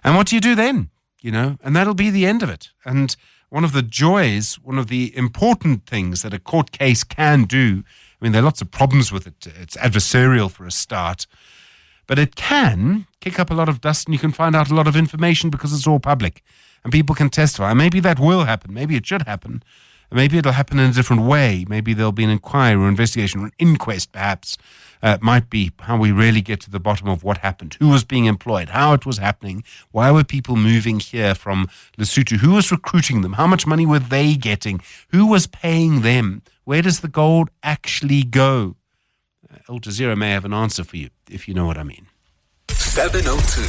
Speaker 3: And what do you do then? And that'll be the end of it. And one of the joys, one of the important things that a court case can do, there are lots of problems with it. It's adversarial for a start. But it can kick up a lot of dust and you can find out a lot of information because it's all public and people can testify. Maybe that will happen. Maybe it should happen. Maybe it'll happen in a different way. Maybe there'll be an inquiry or investigation or an inquest, perhaps. It might be how we really get to the bottom of what happened, who was being employed, how it was happening, why were people moving here from Lesotho, who was recruiting them, how much money were they getting, who was paying them, where does the gold actually go? Al Jazeera may have an answer for you, if you know what I mean.
Speaker 2: 702.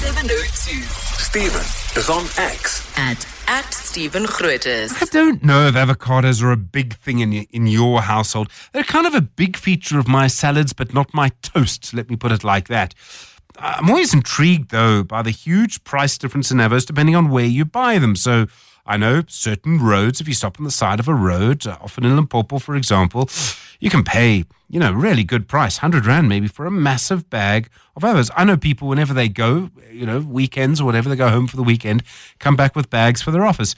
Speaker 2: Stephen is on X.
Speaker 1: At Stephen Grootes.
Speaker 3: I don't know if avocados are a big thing in your household. They're kind of a big feature of my salads, but not my toasts, let me put it like that. I'm always intrigued, though, by the huge price difference in avos depending on where you buy them. So I know certain roads, if you stop on the side of a road, often in Limpopo, for example, you can pay, really good price, 100 Rand maybe for a massive bag of avos. I know people, whenever they go, weekends or whatever, they go home for the weekend, come back with bags for their office.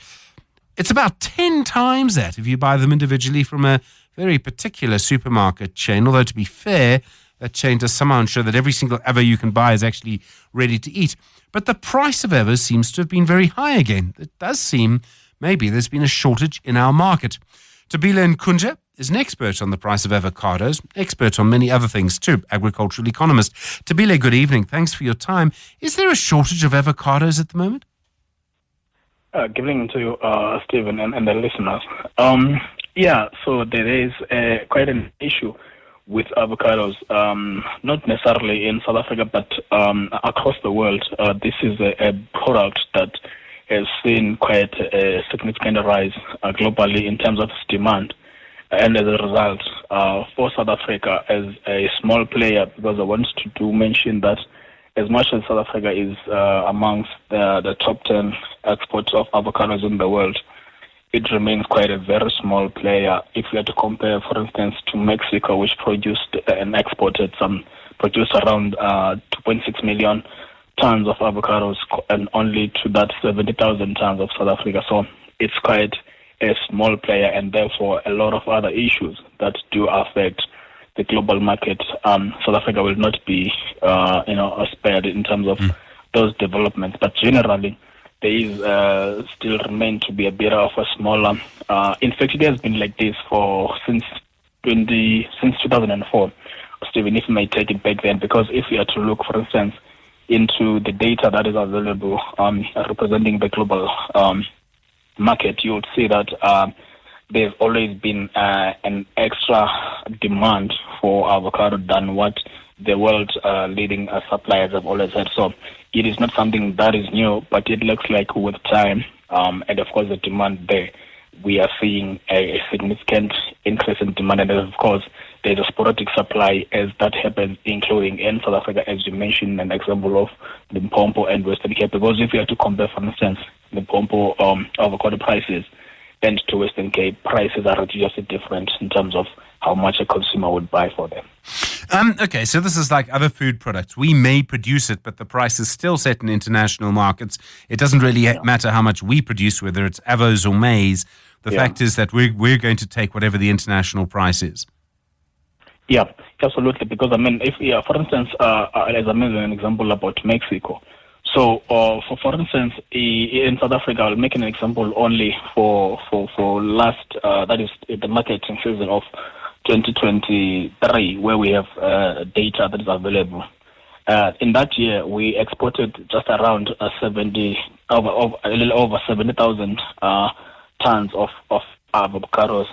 Speaker 3: It's about 10 times that if you buy them individually from a very particular supermarket chain. Although, to be fair, that chain does somehow ensure that every single avo you can buy is actually ready to eat. But the price of avos seems to have been very high again. It does seem maybe there's been a shortage in our market. Tabile Nkunja is an expert on the price of avocados, expert on many other things too, agricultural economist. Tabile, good evening. Thanks for your time. Is there a shortage of avocados at the moment?
Speaker 9: Good evening to you, Stephen, and the listeners. So there is quite an issue with avocados, not necessarily in South Africa, but across the world. This is a product that has seen quite a significant rise globally in terms of its demand. And as a result, for South Africa as a small player, because I want to mention that as much as South Africa is amongst the top 10 exports of avocados in the world, it remains quite a very small player. If we had to compare, for instance, to Mexico, which produced and exported produced around 2.6 million tons of avocados, and only to that 70,000 tons of South Africa. So it's quite a small player, and therefore a lot of other issues that do affect the global market. South Africa will not be, spared in terms of those developments. But generally, there is still remain to be a bit of a smaller. In fact, it has been like this since 2004. Stephen, if you may take it back then, because if you are to look, for instance, into the data that is available representing the global market, you would see that there's always been an extra demand for avocado than what the world's leading suppliers have always had. So it is not something that is new, but it looks like with time and of course the demand there, we are seeing a significant increase in demand. And of course, there's a sporadic supply as that happens, including in South Africa, as you mentioned, an example of Limpopo and Western Cape. Because if you have to compare, for instance, Limpopo avocado prices and to Western Cape, prices are just different in terms of how much a consumer would buy for them.
Speaker 3: Okay, so this is like other food products. We may produce it, but the price is still set in international markets. It doesn't really matter how much we produce, whether it's avos or maize. The fact is that we're going to take whatever the international price is.
Speaker 9: Yeah, absolutely. Because, if for instance, as I mentioned an example about Mexico. So, for instance, in South Africa, I'll make an example only for last, that is the marketing season of 2023, where we have data that is available. In that year, we exported just around a little over 70,000 tons of avocados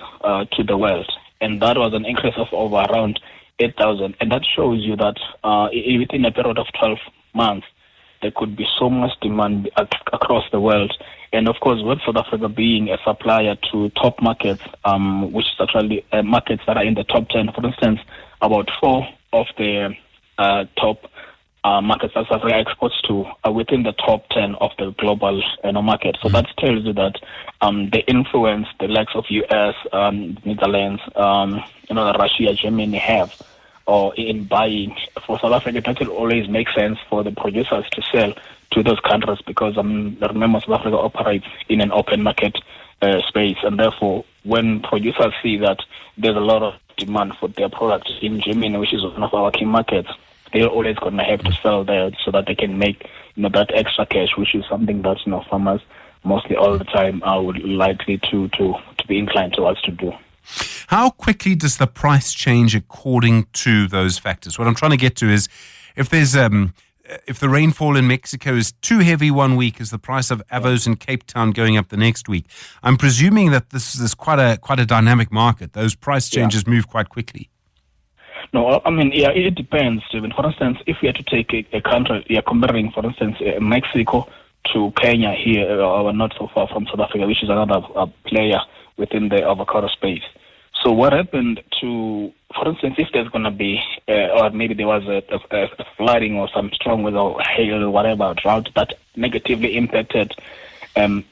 Speaker 9: to the world. And that was an increase of over around 8,000. And that shows you that within a period of 12 months, there could be so much demand across the world. And of course, with South Africa being a supplier to top markets, which is actually markets that are in the top 10, for instance, about 4 of the top markets that South Africa exports to are within the top 10 of the global market. So that tells you that the influence the likes of US, Netherlands, Russia, Germany have, or in buying for South Africa, that will always make sense for the producers to sell to those countries, because remember, South Africa operates in an open market space, and therefore when producers see that there's a lot of demand for their products in Germany, which is one of our key markets, they're always going to have to sell there so that they can make that extra cash, which is something that farmers mostly all the time are likely to be inclined towards to do.
Speaker 3: How quickly does the price change according to those factors? What I'm trying to get to is if there's if the rainfall in Mexico is too heavy one week, is the price of avos in Cape Town going up the next week? I'm presuming that this is quite a dynamic market. Those price changes move quite quickly.
Speaker 9: No, it depends, Stephen. For instance, if we had to take a country, comparing, for instance, Mexico to Kenya here, not so far from South Africa, which is another player within the avocado space. So what happened to, for instance, if there's going to be, or maybe there was a flooding or some strong weather or hail or whatever, drought that negatively impacted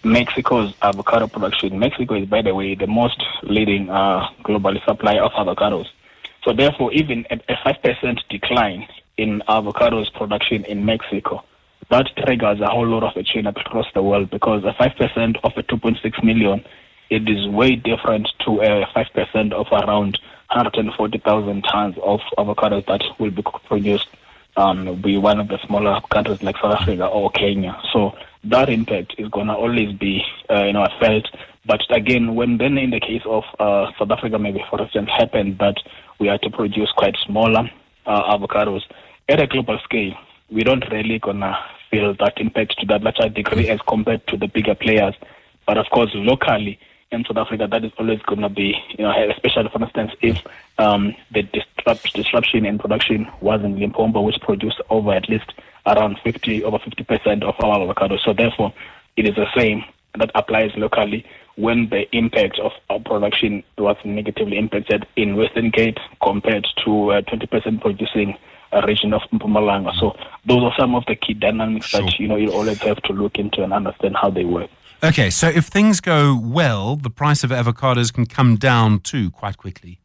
Speaker 9: Mexico's avocado production. Mexico is, by the way, the most leading global supplier of avocados. So therefore, even a 5% decline in avocados production in Mexico that triggers a whole lot of a chain across the world, because a 5% of a 2.6 million, it is way different to a 5% of around 140,000 tons of avocados that will be produced be one of the smaller countries like South Africa or Kenya. So that impact is going to always be, felt. But again, when then in the case of South Africa, maybe for instance, happened that we had to produce quite smaller avocados at a global scale, we don't really going to feel that impact to that larger degree as compared to the bigger players. But of course, locally in South Africa, that is always going to be, especially for instance, if the disruption in production was in Limpopo, which produced over at least around 50% of our avocados. So therefore, it is the same that applies locally when the impact of our production was negatively impacted in Western Cape compared to 20% producing a region of Mpumalanga. So those are some of the key dynamics that you always have to look into and understand how they work.
Speaker 3: Okay, so if things go well, the price of avocados can come down too quite quickly.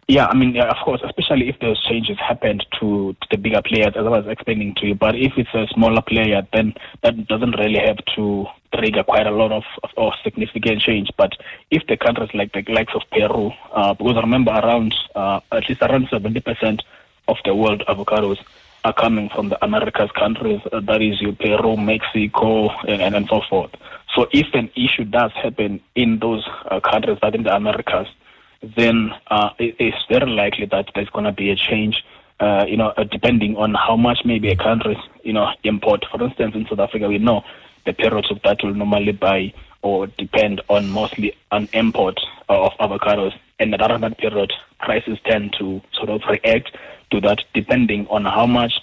Speaker 9: Yeah, I mean, of course, especially if those changes happened to the bigger players, as I was explaining to you. But if it's a smaller player, then that doesn't really have to trigger quite a lot of significant change. But if the countries like the likes of Peru, because I remember at least around 70% of the world avocados are coming from the Americas countries, that is Peru, Mexico, and so forth. So if an issue does happen in those countries, that in the Americas, then it's very likely that there's going to be a change, depending on how much maybe a country, import. For instance, in South Africa, we know the periods of that will normally buy or depend on mostly on import of avocados. And around that period, prices tend to sort of react to that, depending on how much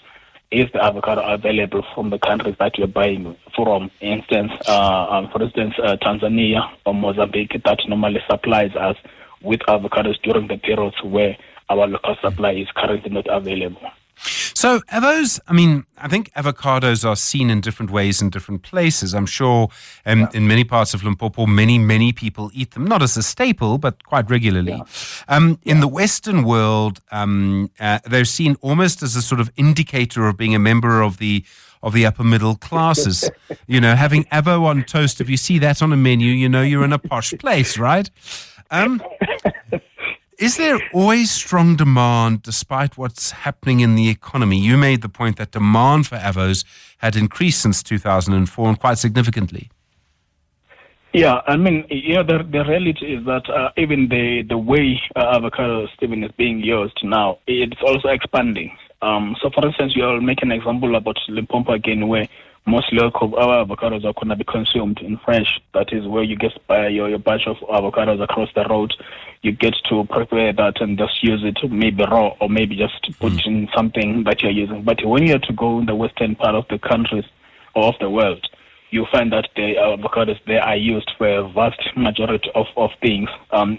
Speaker 9: is the avocado available from the countries that you're buying from. For instance, Tanzania or Mozambique, that normally supplies us with avocados during the periods where our local supply is currently not available.
Speaker 3: So I think avocados are seen in different ways in different places. I'm sure in many parts of Limpopo, many people eat them, not as a staple, but quite regularly. In the Western world, they're seen almost as a sort of indicator of being a member of the upper middle classes. Having avo on toast, if you see that on a menu, you're in a posh place, right? Is there always strong demand despite what's happening in the economy? You made the point that demand for avos had increased since 2004 and quite significantly.
Speaker 9: Yeah, I mean, the reality is that even the way avocado, Stephen, is being used now, it's also expanding. So, for instance, you'll make an example about Limpopo again, where mostly our avocados are going to be consumed in fresh. That is where you get your batch of avocados across the road. You get to prepare that and just use it maybe raw or maybe just put in something that you're using. But when you have to go in the western part of the countries or of the world, you find that the avocados there are used for a vast majority of things,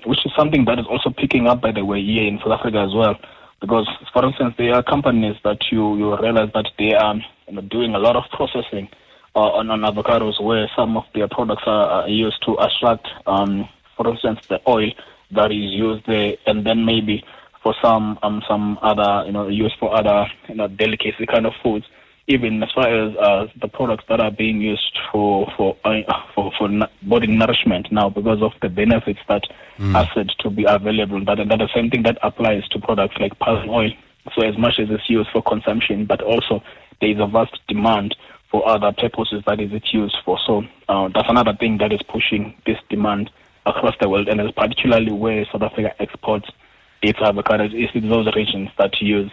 Speaker 9: which is something that is also picking up, by the way, here in South Africa as well. Because, for instance, there are companies that you realize that they are doing a lot of processing on avocados, where some of their products are used to extract, for instance, the oil that is used there, and then maybe for some other, used for other, delicacy kind of foods. Even as far as the products that are being used for body nourishment now, because of the benefits that are said to be available. That the same thing that applies to products like palm oil. So as much as it's used for consumption, but also there is a vast demand for other purposes that is it's used for. So that's another thing that is pushing this demand across the world, and it's particularly where South Africa exports its avocados is in those regions that use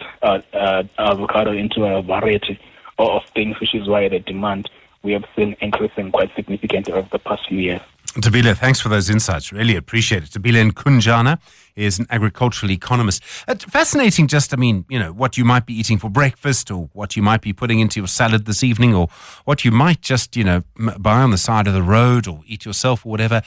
Speaker 9: avocado into a variety of things, which is why the demand we have seen increasing quite significantly over the past few years.
Speaker 3: Tabile, thanks for those insights. Really appreciate it. Tabile Nkunjana is an agricultural economist. Fascinating just, what you might be eating for breakfast, or what you might be putting into your salad this evening, or what you might just, buy on the side of the road or eat yourself or whatever.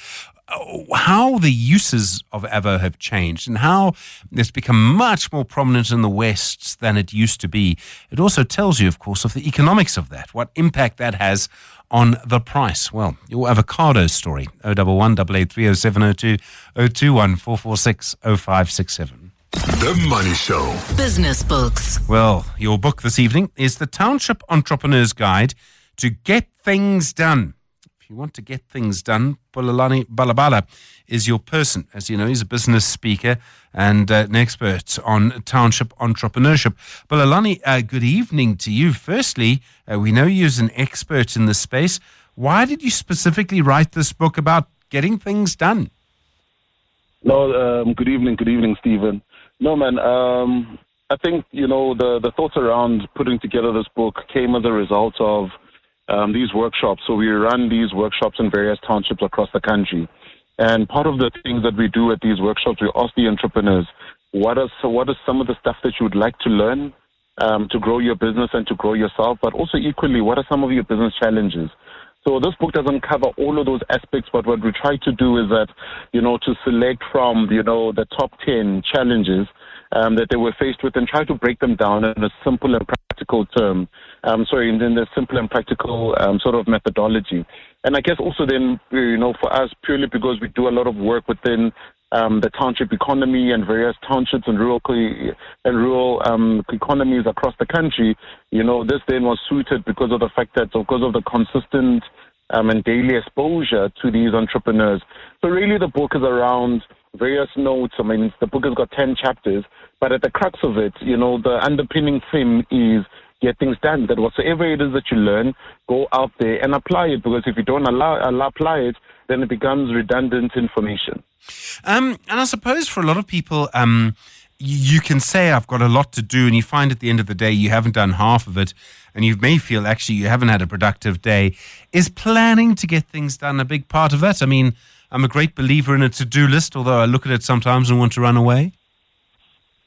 Speaker 3: How the uses of avo have changed and how it's become much more prominent in the West than it used to be. It also tells you, of course, of the economics of that, what impact that has on the price. Well, your avocado story, 011 883 0702 021 446 0567.
Speaker 2: The Money Show.
Speaker 1: Business books.
Speaker 3: Well, your book this evening is The Township Entrepreneur's Guide to Get Things Done. If you want to get things done, Bulalani Balabala is your person. As you know, he's a business speaker and an expert on township entrepreneurship. Bulalani, good evening to you. Firstly, we know you as an expert in this space. Why did you specifically write this book about getting things done?
Speaker 10: No, good evening, Stephen. No, man, I think, the thoughts around putting together this book came as a result of these workshops. So we run these workshops in various townships across the country. And part of the things that we do at these workshops, we ask the entrepreneurs, what is some of the stuff that you would like to learn to grow your business and to grow yourself, but also equally, what are some of your business challenges? So this book doesn't cover all of those aspects, but what we try to do is that, to select from, the top 10 challenges that they were faced with and try to break them down in a simple and practical term. In a simple and practical sort of methodology. And I guess also then, for us, purely because we do a lot of work within the township economy and various townships and rural economies across the country, this then was suited because of the fact that, because of the consistent and daily exposure to these entrepreneurs. So really the book is around various notes. I mean, the book has got 10 chapters, but at the crux of it, the underpinning theme is get things done. That whatsoever it is that you learn, go out there and apply it, because if you don't apply it, then it becomes redundant information.
Speaker 3: And I suppose for a lot of people, you can say, I've got a lot to do, and you find at the end of the day you haven't done half of it, and you may feel actually you haven't had a productive day. Is planning to get things done a big part of that? I mean, I'm a great believer in a to-do list, although I look at it sometimes and want to run away.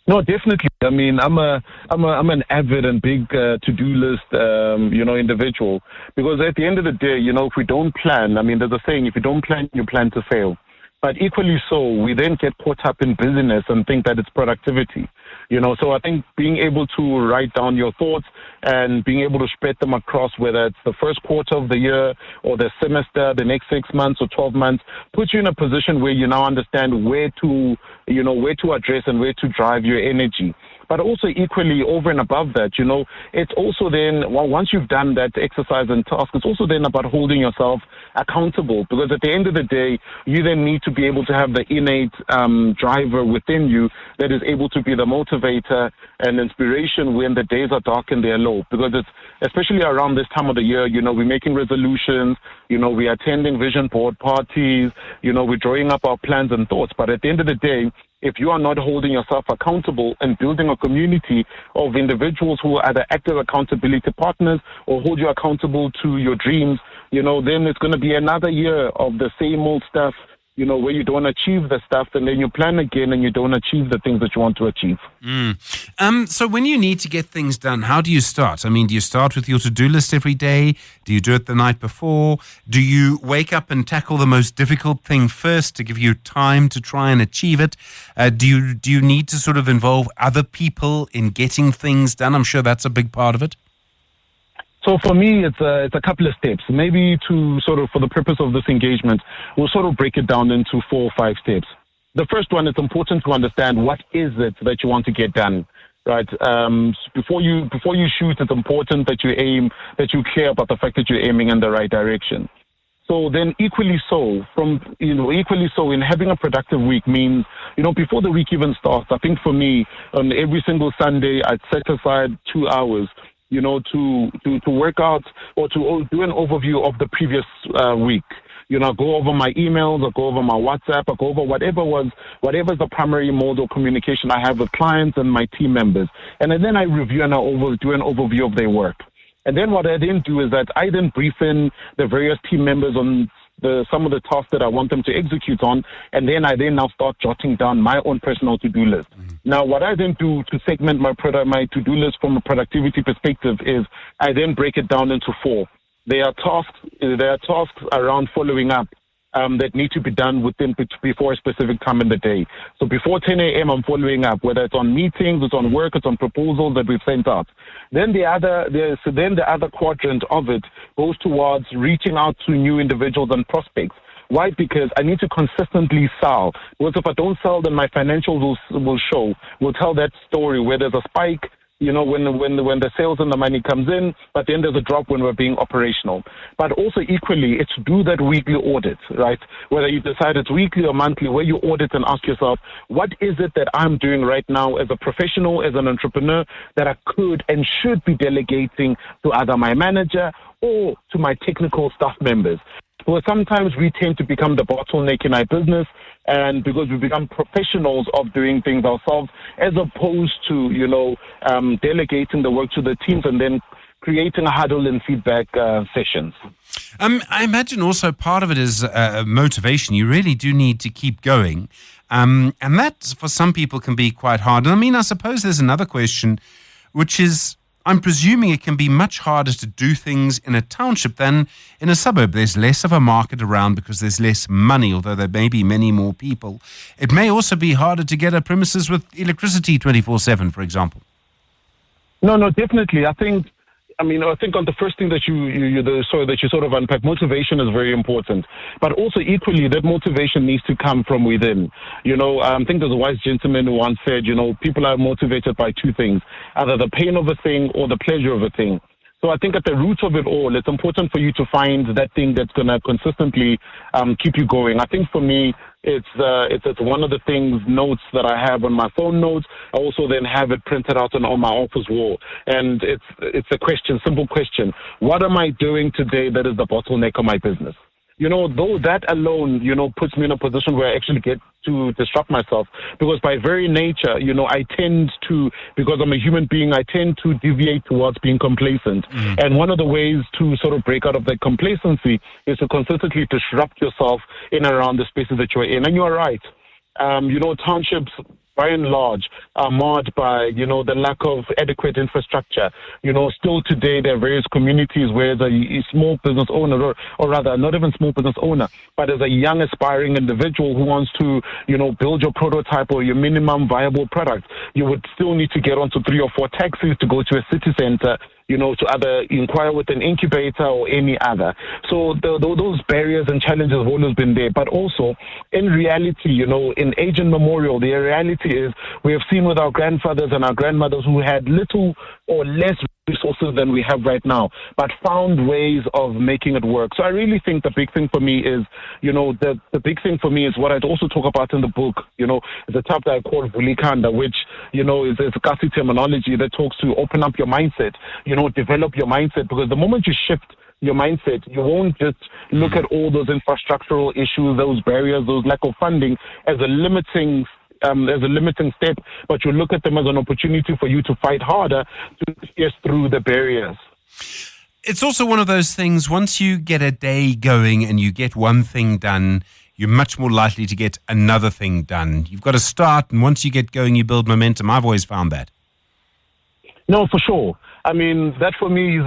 Speaker 10: No, definitely. I mean, I'm an avid and big to-do list, individual, because at the end of the day, if we don't plan, I mean, there's a saying, if you don't plan, you plan to fail. But equally so, we then get caught up in busyness and think that it's productivity. So I think being able to write down your thoughts and being able to spread them across, whether it's the first quarter of the year or the semester, the next 6 months or 12 months, puts you in a position where you now understand where to address and where to drive your energy. But also equally over and above that, it's also then, once you've done that exercise and task, it's also then about holding yourself accountable, because at the end of the day, you then need to be able to have the innate driver within you that is able to be the motivator and inspiration when the days are dark and they're low. Because it's especially around this time of the year, we're making resolutions, we're attending vision board parties, we're drawing up our plans and thoughts. But at the end of the day, if you are not holding yourself accountable and building a community of individuals who are either active accountability partners or hold you accountable to your dreams, then it's going to be another year of the same old stuff, where you don't achieve the stuff, and then you plan again and you don't achieve the things that you want to achieve.
Speaker 3: So when you need to get things done, how do you start? I mean, do you start with your to-do list every day? Do you do it the night before? Do you wake up and tackle the most difficult thing first to give you time to try and achieve it? Do you need to sort of involve other people in getting things done? I'm sure that's a big part of it.
Speaker 10: So for me, it's a couple of steps. Maybe to sort of, for the purpose of this engagement, we'll sort of break it down into 4 or 5 steps. The first one, it's important to understand what is it that you want to get done, right? Before you shoot, it's important that you care about the fact that you're aiming in the right direction. So then equally so in having a productive week means, before the week even starts, I think for me, on every single Sunday, I'd set aside 2 hours to work out or to do an overview of the previous week. Go over my emails, or go over my WhatsApp, or go over whatever's the primary mode of communication I have with clients and my team members. And then I review and do an overview of their work. And then what I then do is that I then brief in the various team members on some of the tasks that I want them to execute on, and then I now start jotting down my own personal to-do list. Now, what I then do to segment my to-do list from a productivity perspective is I then break it down into 4. There are tasks around following up that need to be done before a specific time in the day. So before 10 a.m., I'm following up, whether it's on meetings, it's on work, it's on proposals that we've sent out. Then the other quadrant of it goes towards reaching out to new individuals and prospects. Why? Because I need to consistently sell. Because if I don't sell, then my financials will show. We'll tell that story where there's a spike, when the sales and the money comes in, but then there's a drop when we're being operational. But also equally, it's do that weekly audit, right? Whether you decide it's weekly or monthly, where you audit and ask yourself, what is it that I'm doing right now as a professional, as an entrepreneur, that I could and should be delegating to either my manager or to my technical staff members? Well, sometimes we tend to become the bottleneck in our business, and because we become professionals of doing things ourselves, as opposed to, delegating the work to the teams and then creating a huddle and feedback sessions.
Speaker 3: I imagine also part of it is motivation. You really do need to keep going. And that, for some people, can be quite hard. And I mean, I suppose there's another question, which is, I'm presuming it can be much harder to do things in a township than in a suburb. There's less of a market around because there's less money, although there may be many more people. It may also be harder to get a premises with electricity 24/7, for example.
Speaker 10: No, definitely. I think on the first thing that you sort of unpack, motivation is very important. But also equally, that motivation needs to come from within. I think there's a wise gentleman who once said, people are motivated by two things, either the pain of a thing or the pleasure of a thing. So I think at the root of it all, it's important for you to find that thing that's going to consistently keep you going. I think for me, it's one of the notes that I have on my phone notes. I also then have it printed out on my office wall. And it's a question, simple question. What am I doing today that is the bottleneck of my business? Though that alone, puts me in a position where I actually get to disrupt myself, because by very nature, I tend to, because I'm a human being, I tend to deviate towards being complacent. And one of the ways to sort of break out of that complacency is to consistently disrupt yourself in and around the spaces that you're in. And you're right. Townships, by and large, are marred by, the lack of adequate infrastructure. Still today, there are various communities where the small business owner, or rather, not even small business owner, but as a young aspiring individual who wants to, build your prototype or your minimum viable product, you would still need to get onto 3 or 4 taxis to go to a city center, to either inquire with an incubator or any other. So those barriers and challenges have always been there. But also, in reality, in age and memorial, the reality is we have seen with our grandfathers and our grandmothers who had little or less resources than we have right now, but found ways of making it work. So I really think the big thing for me is, the big thing for me is what I'd also talk about in the book, is a chapter I call Vulikanda, which, is a Kasi terminology that talks to open up your mindset, develop your mindset, because the moment you shift your mindset, you won't just look at all those infrastructural issues, those barriers, those lack of funding as a limiting step, but you look at them as an opportunity for you to fight harder to pierce through the barriers.
Speaker 3: It's also one of those things, once you get a day going and you get one thing done, you're much more likely to get another thing done. You've got to start, and once you get going, you build momentum. I've always found that.
Speaker 10: No, for sure. I mean, that for me is,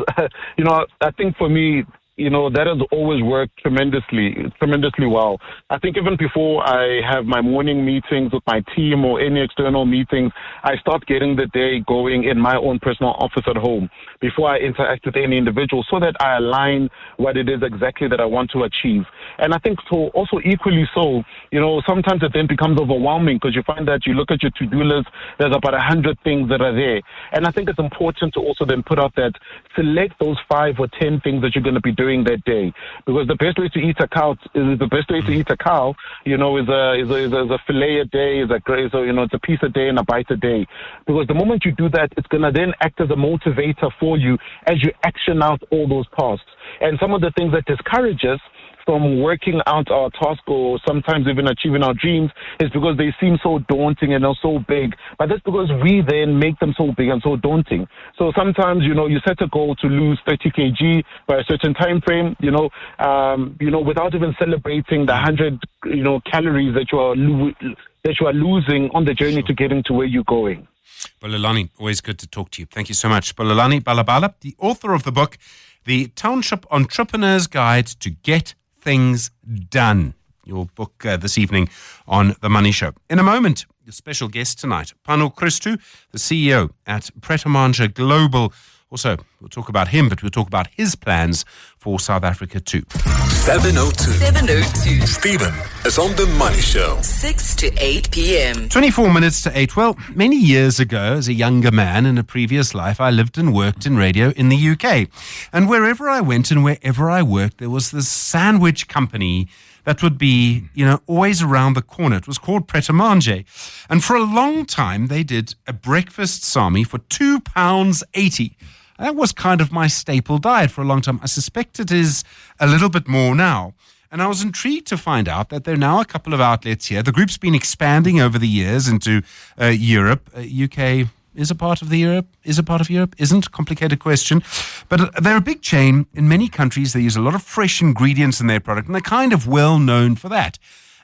Speaker 10: I think for me, that has always worked tremendously well. I think even before I have my morning meetings with my team or any external meetings, I start getting the day going in my own personal office at home before I interact with any individual, so that I align what it is exactly that I want to achieve. And I think so also equally so, sometimes it then becomes overwhelming, because you find that you look at your to-do list, there's about 100 things that are there. And I think it's important to also then put out that select those 5 or 10 things that you're going to be doing that day, because the best way to eat a cow is a fillet a day, it's a piece a day and a bite a day. Because the moment you do that, it's going to then act as a motivator for you as you action out all those tasks. And some of the things that discourage us from working out our task or sometimes even achieving our dreams is because they seem so daunting and are so big. But that's because we then make them so big and so daunting. So sometimes, you set a goal to lose 30 kg by a certain time frame, without even celebrating the 100, calories that you are losing on the journey to getting to where you're going.
Speaker 3: Bolelani, always good to talk to you. Thank you so much. Bolelani Balabala, the author of the book, The Township Entrepreneur's Guide to Get Things Done. Your book this evening on The Money Show. In a moment, your special guest tonight, Pano Christou, the CEO at Pret Manger Global. Also, we'll talk about him, but we'll talk about his plans for South Africa too.
Speaker 2: 7:02.
Speaker 1: 7:02.
Speaker 2: Stephen is on the Money Show.
Speaker 1: 6 to 8 p.m.
Speaker 3: 24 minutes to 8. Well, many years ago, as a younger man in a previous life, I lived and worked in radio in the UK. And wherever I went and wherever I worked, there was this sandwich company that would be, always around the corner. It was called Pret. And for a long time, they did a breakfast salmi for £2.80. That was kind of my staple diet for a long time. I suspect it is a little bit more now. And I was intrigued to find out that there are now a couple of outlets here. The group's been expanding over the years into Europe. UK is a part of Europe? Isn't? Complicated question. But they're a big chain. In many countries, they use a lot of fresh ingredients in their product, and they're kind of well known for that.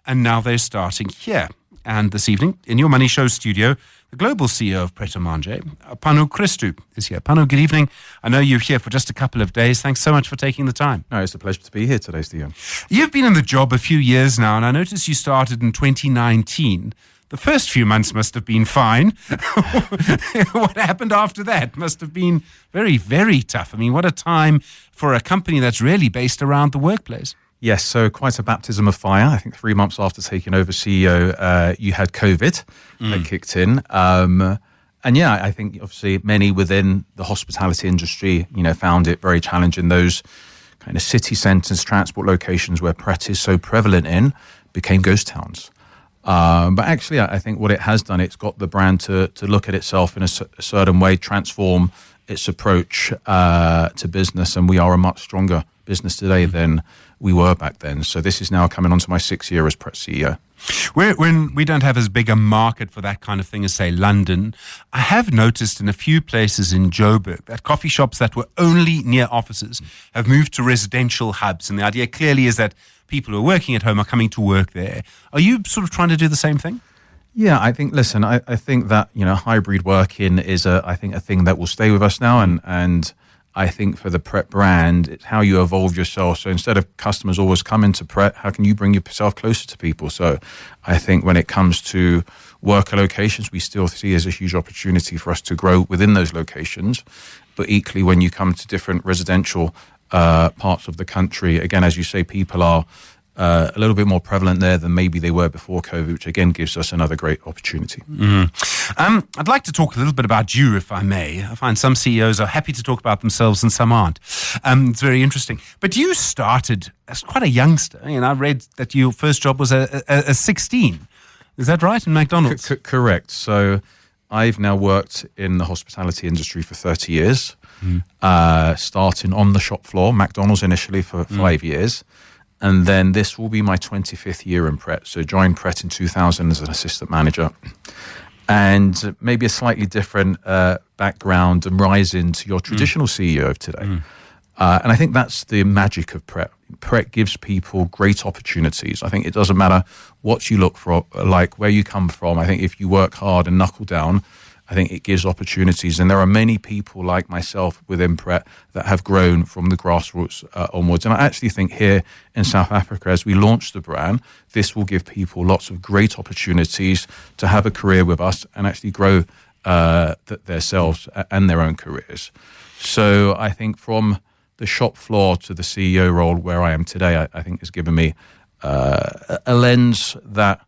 Speaker 3: And now they're starting here. And this evening, in your Money Show studio, the global CEO of Pret, Pano Christou, is here. Pano, good evening. I know you're here for just a couple of days. Thanks so much for taking the time.
Speaker 11: No, it's a pleasure to be here today, Stephen.
Speaker 3: You've been in the job a few years now, and I noticed you started in 2019. The first few months must have been fine. What happened after that must have been very, very tough. I mean, what a time for a company that's really based around the workplace.
Speaker 11: Yes, so quite a baptism of fire. I think 3 months after taking over CEO, you had COVID that kicked in. And yeah, I think obviously many within the hospitality industry, found it very challenging. Those kind of city centres, transport locations where Pret is so prevalent in became ghost towns. But actually, I think what it has done, it's got the brand to look at itself in a certain way, transform its approach to business. And we are a much stronger business today than we were back then. So this is now coming on to my 6th year as Pret CEO.
Speaker 3: When we don't have as big a market for that kind of thing as, say, London, I have noticed in a few places in Joburg that coffee shops that were only near offices have moved to residential hubs. And the idea clearly is that people who are working at home are coming to work there. Are you sort of trying to do the same thing?
Speaker 11: Yeah, I think, listen, I think that, hybrid working is a thing that will stay with us now. And I think for the Pret brand, it's how you evolve yourself. So instead of customers always coming to Pret, how can you bring yourself closer to people? So I think when it comes to worker locations, we still see as a huge opportunity for us to grow within those locations. But equally, when you come to different residential parts of the country, again, as you say, people are a little bit more prevalent there than maybe they were before COVID, which again gives us another great opportunity.
Speaker 3: I'd like to talk a little bit about you, if I may. I find some CEOs are happy to talk about themselves and some aren't. It's very interesting. But you started as quite a youngster. I read that your first job was a 16. Is that right, in McDonald's?
Speaker 11: Correct. So I've now worked in the hospitality industry for 30 years, starting on the shop floor, McDonald's initially for 5 years. And then this will be my 25th year in Pret. So joined Pret in 2000 as an assistant manager. And maybe a slightly different background and rise into your traditional CEO of today. And I think that's the magic of Pret. Pret gives people great opportunities. I think it doesn't matter what you look for, like where you come from. I think if you work hard and knuckle down, I think it gives opportunities. And there are many people like myself within Pret that have grown from the grassroots onwards. And I actually think here in South Africa, as we launch the brand, this will give people lots of great opportunities to have a career with us and actually grow themselves and their own careers. So I think from the shop floor to the CEO role where I am today, I think has given me a lens that,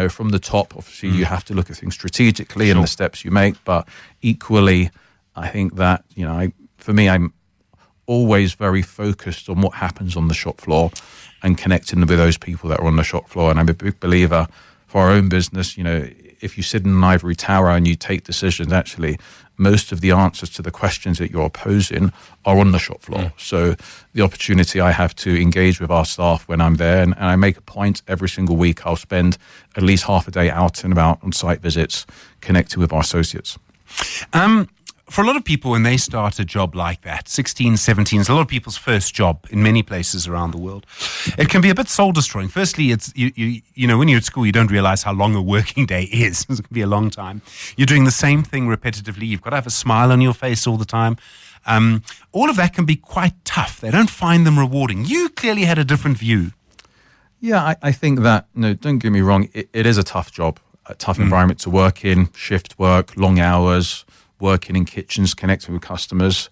Speaker 11: from the top, obviously you have to look at things strategically and the steps you make. But equally, I think that, for me, I'm always very focused on what happens on the shop floor and connecting with those people that are on the shop floor. And I'm a big believer for our own business, if you sit in an ivory tower and you take decisions, actually, most of the answers to the questions that you're posing are on the shop floor. So the opportunity I have to engage with our staff when I'm there, and I make a point every single week, I'll spend at least half a day out and about on site visits connecting with our associates.
Speaker 3: For a lot of people, when they start a job like that, 16, 17 is a lot of people's first job in many places around the world. It can be a bit soul-destroying. Firstly, it's when you're at school, you don't realize how long a working day is. It can be a long time. You're doing the same thing repetitively. You've got to have a smile on your face all the time. All of that can be quite tough. They don't find them rewarding. You clearly had a different view.
Speaker 11: Yeah, I think that, don't get me wrong, it is a tough job, a tough environment to work in, shift work, long hours, working in kitchens, connecting with customers.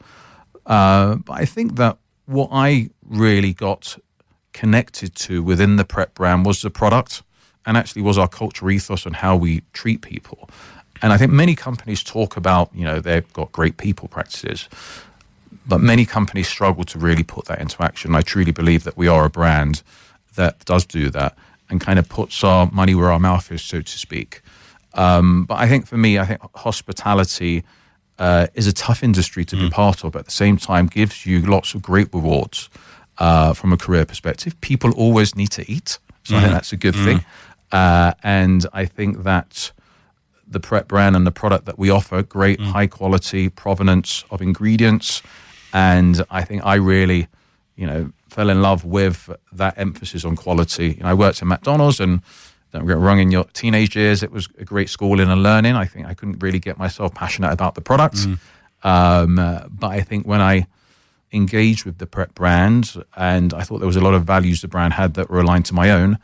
Speaker 11: But I think that what I really got connected to within the Pret brand was the product, and actually was our culture ethos and how we treat people. And I think many companies talk about, they've got great people practices, but many companies struggle to really put that into action. I truly believe that we are a brand that does do that and kind of puts our money where our mouth is, so to speak. But I think for me, hospitality is a tough industry to be part of, but at the same time gives you lots of great rewards from a career perspective. People always need to eat, so I think that's a good thing. And I think that the Pret brand and the product that we offer, great high quality provenance of ingredients. And I think I really, fell in love with that emphasis on quality. I worked at McDonald's, and don't get wrong, in your teenage years, it was a great schooling and learning. I think I couldn't really get myself passionate about the product. But I think when I engaged with the Pret brand, and I thought there was a lot of values the brand had that were aligned to my own,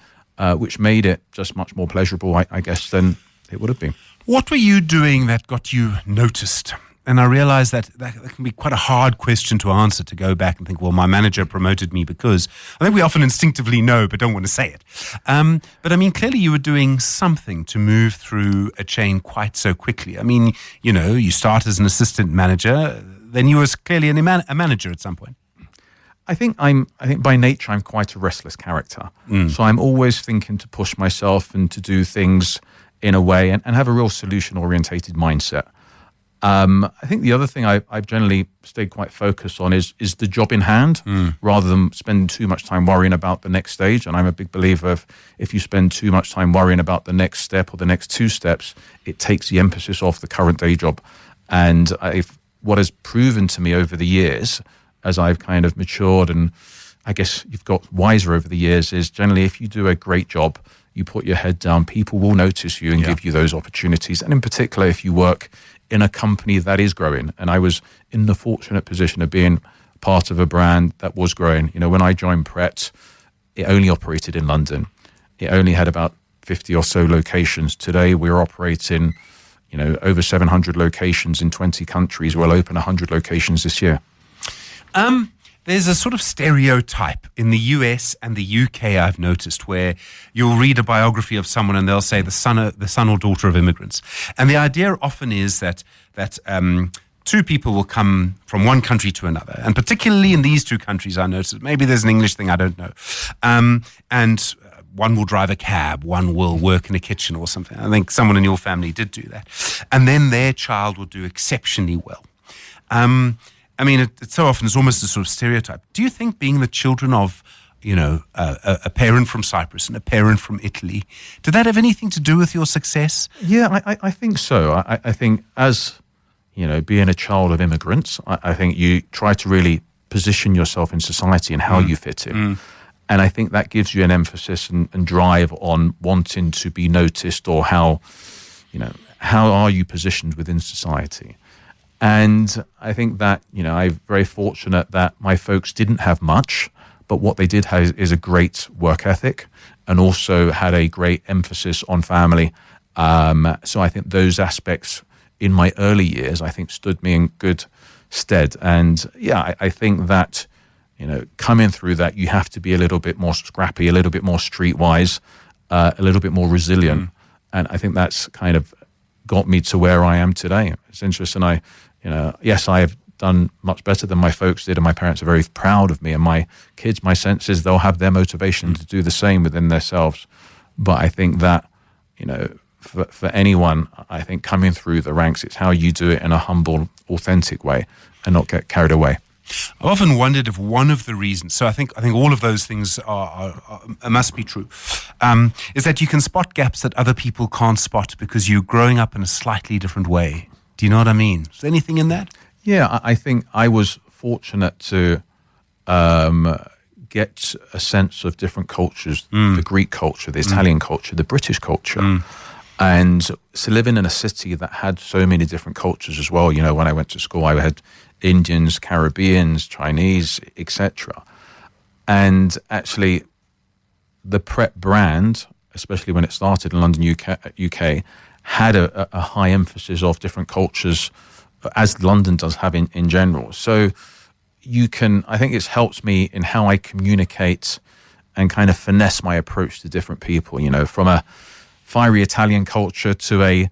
Speaker 11: which made it just much more pleasurable, I guess, than it would have been.
Speaker 3: What were you doing that got you noticed? And I realized that can be quite a hard question to answer, to go back and think, well, my manager promoted me because. I think we often instinctively know, but don't want to say it. But I mean, clearly you were doing something to move through a chain quite so quickly. I mean, you start as an assistant manager, then you were clearly a manager at some point.
Speaker 11: I think by nature I'm quite a restless character. So I'm always thinking to push myself and to do things in a way and have a real solution-orientated mindset. I think the other thing I've generally stayed quite focused on is the job in hand, rather than spending too much time worrying about the next stage. And I'm a big believer of, if you spend too much time worrying about the next step or the next two steps, it takes the emphasis off the current day job. And what has proven to me over the years, as I've kind of matured and I guess you've got wiser over the years, is generally if you do a great job, you put your head down, people will notice you and give you those opportunities. And in particular, if you work in a company that is growing. And I was in the fortunate position of being part of a brand that was growing. When I joined Pret, it only operated in London. It only had about 50 or so locations. Today, we're operating, over 700 locations in 20 countries. We'll open 100 locations this year.
Speaker 3: There's a sort of stereotype in the US and the UK, I've noticed, where you'll read a biography of someone and they'll say the son or daughter of immigrants. And the idea often is that two people will come from one country to another. And particularly in these two countries, I noticed, maybe there's an English thing, I don't know. And one will drive a cab, one will work in a kitchen or something. I think someone in your family did do that. And then their child will do exceptionally well. I mean, it's so often, it's almost a sort of stereotype. Do you think being the children of, a parent from Cyprus and a parent from Italy, did that have anything to do with your success?
Speaker 11: Yeah, I think so. I think as, being a child of immigrants, I think you try to really position yourself in society and how you fit in. And I think that gives you an emphasis and drive on wanting to be noticed, or how are you positioned within society? And I think that, I'm very fortunate that my folks didn't have much, but what they did have is a great work ethic and also had a great emphasis on family. So I think those aspects in my early years, I think stood me in good stead. And I think that, coming through that, you have to be a little bit more scrappy, a little bit more streetwise, a little bit more resilient. And I think that's kind of got me to where I am today. It's interesting. Yes, I have done much better than my folks did, and my parents are very proud of me. And my kids, my sense is they'll have their motivation to do the same within themselves. But I think that, for anyone, I think coming through the ranks, it's how you do it in a humble, authentic way and not get carried away.
Speaker 3: I've often wondered if one of the reasons, so I think all of those things must be true, is that you can spot gaps that other people can't spot because you're growing up in a slightly different way. Do you know what I mean? Is there anything in that?
Speaker 11: Yeah, I think I was fortunate to get a sense of different cultures, the Greek culture, the Italian culture, the British culture. And so living in a city that had so many different cultures as well, when I went to school, I had Indians, Caribbeans, Chinese, etc. And actually, the Pret brand, especially when it started in London, UK, had a high emphasis of different cultures, as London does have in general. So I think it's helped me in how I communicate and kind of finesse my approach to different people, from a fiery Italian culture to a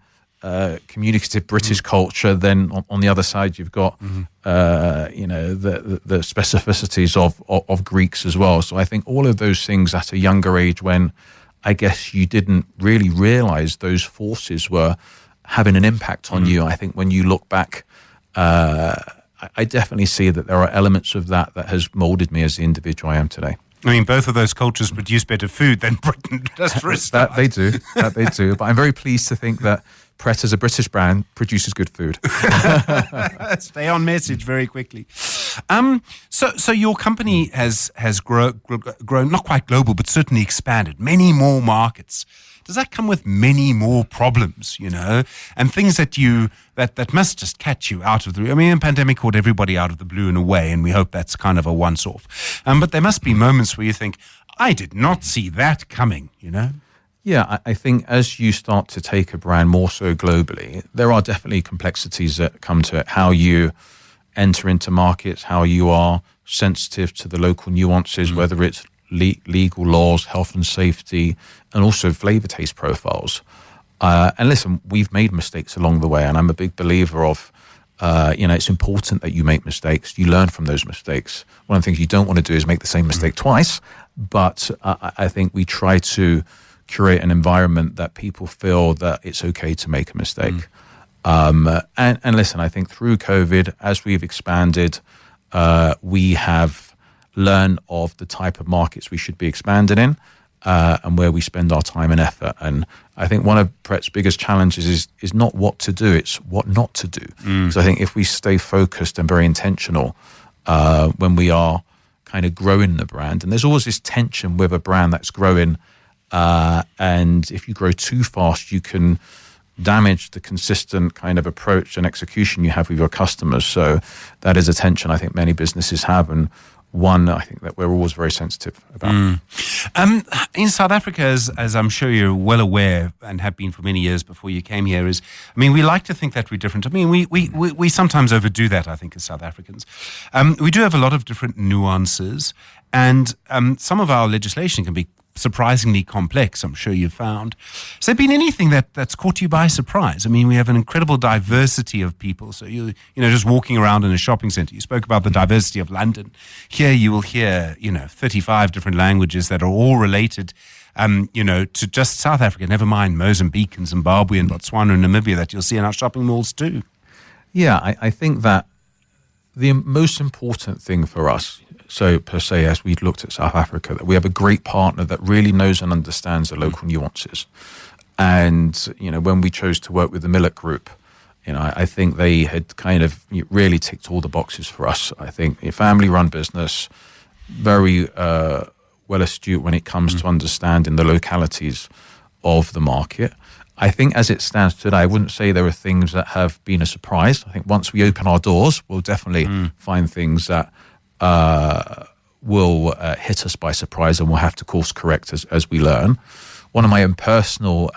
Speaker 11: communicative British culture. Then on the other side, you've got, the specificities of Greeks as well. So I think all of those things at a younger age, when I guess you didn't really realize those forces were having an impact on you. I think when you look back, I definitely see that there are elements of that has molded me as the individual I am today.
Speaker 3: I mean, both of those cultures produce better food than Britain does for a start.
Speaker 11: That they do. But I'm very pleased to think that Pret, as a British brand, produces good food.
Speaker 3: Stay on message very quickly. So your company has grown, not quite global, but certainly expanded, many more markets. Does that come with many more problems, and things that must just catch you out of the... I mean, the pandemic caught everybody out of the blue in a way, and we hope that's kind of a once-off. But there must be moments where you think, I did not see that coming,
Speaker 11: Yeah, I think as you start to take a brand more so globally, there are definitely complexities that come to it. How you enter into markets, how you are sensitive to the local nuances, whether it's legal laws, health and safety, and also flavor taste profiles. And listen, we've made mistakes along the way, and I'm a big believer of, it's important that you make mistakes. You learn from those mistakes. One of the things you don't want to do is make the same mistake twice, but I think we try to curate an environment that people feel that it's okay to make a mistake. And listen, I think through COVID, as we've expanded, we have learn of the type of markets we should be expanding in, and where we spend our time and effort. And I think one of Pret's biggest challenges is not what to do, it's what not to do. So I think if we stay focused and very intentional when we are kind of growing the brand, and there's always this tension with a brand that's growing, and if you grow too fast, you can damage the consistent kind of approach and execution you have with your customers. So that is a tension I think many businesses have, and one I think that we're always very sensitive about.
Speaker 3: In South Africa, as I'm sure you're well aware and have been for many years before you came here, we like to think that we're different. I mean, we sometimes overdo that, I think, as South Africans. We do have a lot of different nuances, and some of our legislation can be surprisingly complex, I'm sure you've found. Has there been anything that's caught you by surprise? I mean, we have an incredible diversity of people. So just walking around in a shopping centre, you spoke about the diversity of London. Here you will hear, 35 different languages that are all related, to just South Africa, never mind Mozambique and Zimbabwe and Botswana and Namibia that you'll see in our shopping malls too.
Speaker 11: Yeah, I think that the most important thing for us, so per se, as we looked at South Africa, that we have a great partner that really knows and understands the local nuances. And, when we chose to work with the Millet Group, I think they had kind of really ticked all the boxes for us. I think a family-run business, very well astute when it comes to understanding the localities of the market. I think as it stands today, I wouldn't say there are things that have been a surprise. I think once we open our doors, we'll definitely find things that will hit us by surprise, and we'll have to course correct as we learn. One of my own personal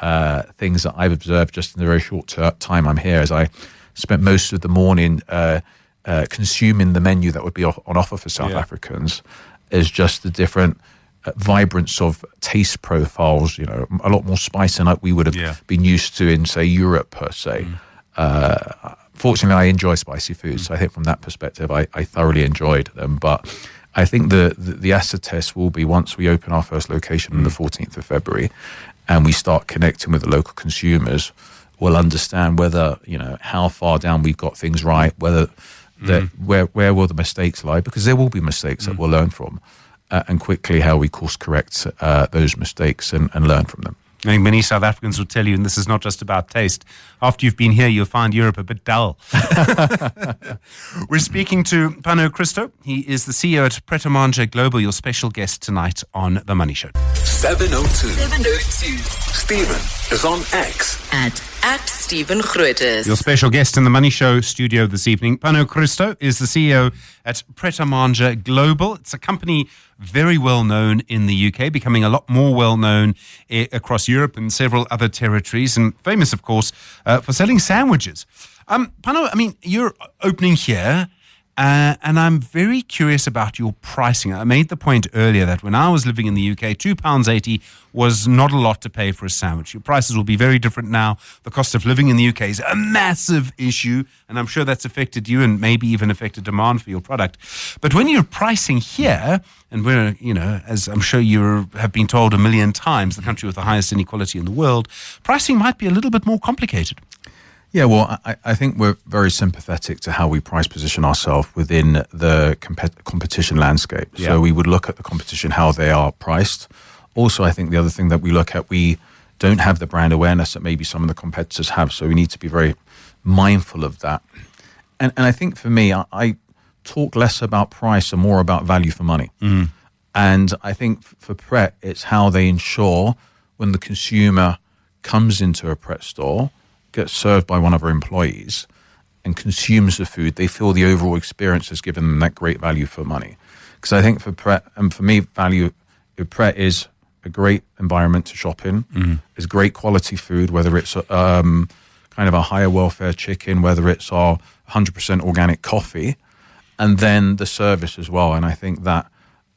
Speaker 11: things that I've observed just in the very short time I'm here is I spent most of the morning consuming the menu that would be on offer for South Africans, is just the different vibrance of taste profiles, a lot more spice than we would have been used to in, say, Europe per se. Fortunately, I enjoy spicy food, so I think from that perspective, I thoroughly enjoyed them. But I think the acid test will be once we open our first location on the 14th of February and we start connecting with the local consumers, we'll understand whether, how far down we've got things right, whether where will the mistakes lie, because there will be mistakes that we'll learn from, and quickly how we course correct those mistakes and learn from them.
Speaker 3: I think many South Africans will tell you, and this is not just about taste, after you've been here, you'll find Europe a bit dull. We're speaking to Pano Christou. He is the CEO at Pret Manger Global, your special guest tonight on The Money Show.
Speaker 2: 702. Stephen is on X.
Speaker 1: At Stephen Grootes.
Speaker 3: Your special guest in The Money Show studio this evening, Pano Christou, is the CEO at Pret Manger Global. It's a company very well known in the UK, becoming a lot more well known across Europe and several other territories, and famous, of course, for selling sandwiches. Pano, I mean, you're opening here. And I'm very curious about your pricing. I made the point earlier that when I was living in the UK, £2.80 was not a lot to pay for a sandwich. Your prices will be very different now. The cost of living in the UK is a massive issue, and I'm sure that's affected you and maybe even affected demand for your product. But when you're pricing here, and we're, as I'm sure you have been told a million times, the country with the highest inequality in the world, pricing might be a little bit more complicated.
Speaker 11: Yeah, well, I think we're very sympathetic to how we price position ourselves within the competition landscape.
Speaker 3: Yeah.
Speaker 11: So we would look at the competition, how they are priced. Also, I think the other thing that we look at, we don't have the brand awareness that maybe some of the competitors have. So we need to be very mindful of that. And I think for me, I talk less about price and more about value for money.
Speaker 3: Mm.
Speaker 11: And I think for Pret, it's how they ensure when the consumer comes into a Pret store, gets served by one of our employees and consumes the food, they feel the overall experience has given them that great value for money. Because I think for Pret, and for me, value of Pret is a great environment to shop in, is great quality food, whether it's kind of a higher welfare chicken, whether it's our 100% organic coffee, and then the service as well. And I think that,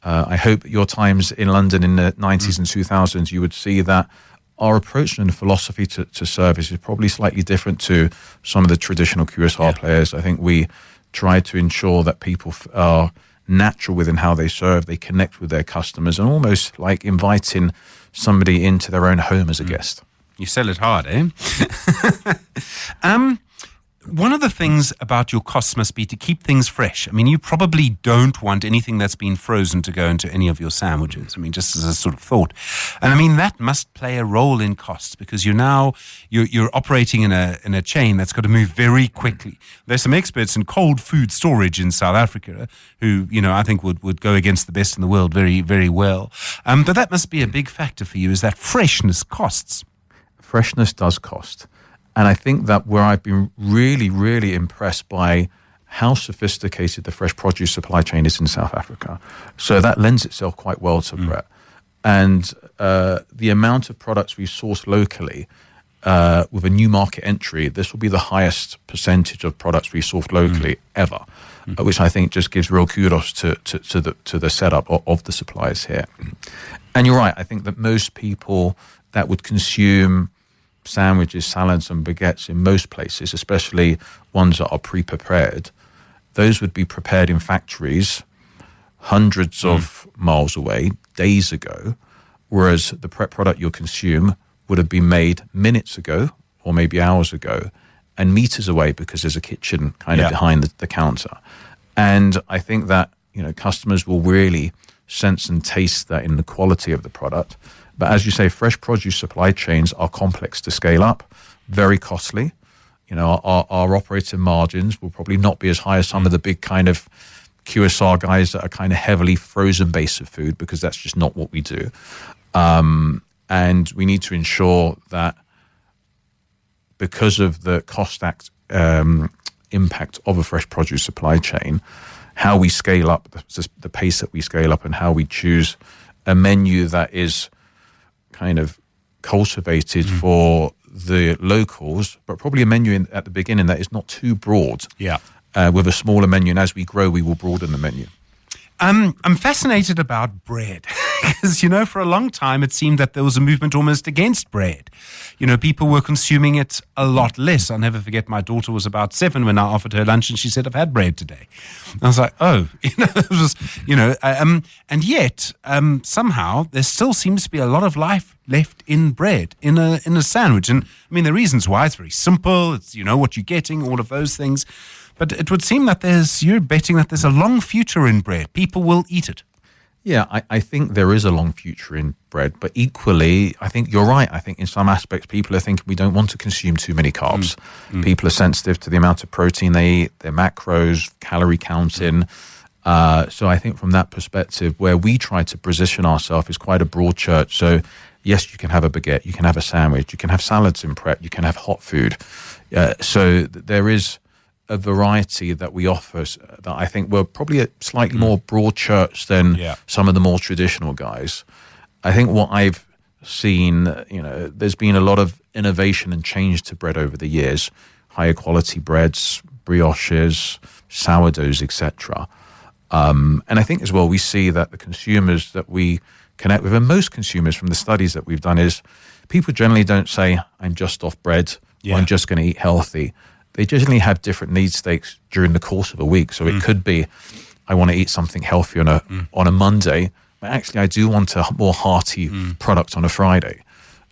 Speaker 11: I hope your times in London in the 90s and 2000s, you would see that our approach and philosophy to service is probably slightly different to some of the traditional QSR players. I think we try to ensure that people are natural within how they serve, they connect with their customers, and almost like inviting somebody into their own home as a guest.
Speaker 3: You sell it hard, eh? One of the things about your costs must be to keep things fresh. I mean, you probably don't want anything that's been frozen to go into any of your sandwiches. I mean, just as a sort of thought. And I mean, that must play a role in costs because you're operating in a chain that's got to move very quickly. There's some experts in cold food storage in South Africa who, I think would go against the best in the world very, very well. But that must be a big factor for you, is that freshness costs.
Speaker 11: Freshness does cost. And I think that where I've been really, really impressed by how sophisticated the fresh produce supply chain is in South Africa. So that lends itself quite well to Pret. And the amount of products we source locally with a new market entry, this will be the highest percentage of products we source locally ever, which I think just gives real kudos to the setup of the suppliers here. And you're right, I think that most people that would consume sandwiches, salads and baguettes in most places, especially ones that are pre-prepared, those would be prepared in factories hundreds of miles away, days ago, whereas the Pret product you'll consume would have been made minutes ago or maybe hours ago and meters away because there's a kitchen kind of behind the counter. And I think that, customers will really sense and taste that in the quality of the product. But as you say, fresh produce supply chains are complex to scale up, very costly. Our operating margins will probably not be as high as some of the big kind of QSR guys that are kind of heavily frozen base of food, because that's just not what we do. And we need to ensure that because of the cost impact of a fresh produce supply chain, how we scale up, the pace that we scale up and how we choose a menu that is kind of cultivated for the locals, but probably a menu at the beginning that is not too broad. With a smaller menu, and as we grow, we will broaden the menu.
Speaker 3: I'm fascinated about bread because, for a long time it seemed that there was a movement almost against bread. People were consuming it a lot less. I'll never forget, my daughter was about 7 when I offered her lunch and she said, "I've had bread today." And I was like, oh, it was, and yet somehow there still seems to be a lot of life left in bread, in a sandwich. And I mean, the reasons why, it's very simple. It's, what you're getting, all of those things. But it would seem that you're betting that there's a long future in bread. People will eat it.
Speaker 11: Yeah, I think there is a long future in bread, but equally, I think you're right. I think in some aspects, people are thinking we don't want to consume too many carbs. People are sensitive to the amount of protein they eat, their macros, calorie counting. So I think from that perspective, where we try to position ourselves is quite a broad church. So yes, you can have a baguette, you can have a sandwich, you can have salads in Pret, you can have hot food. So there is a variety that we offer that I think we're probably a slightly more broad church than some of the more traditional guys. I think what I've seen, there's been a lot of innovation and change to bread over the years. Higher quality breads, brioches, sourdoughs, etc. And I think as well, we see that the consumers that we connect with, and most consumers from the studies that we've done, is people generally don't say, I'm just off bread, or I'm just going to eat healthy. They generally have different need states during the course of a week. So it could be, I want to eat something healthy on a Monday, but actually I do want a more hearty product on a Friday.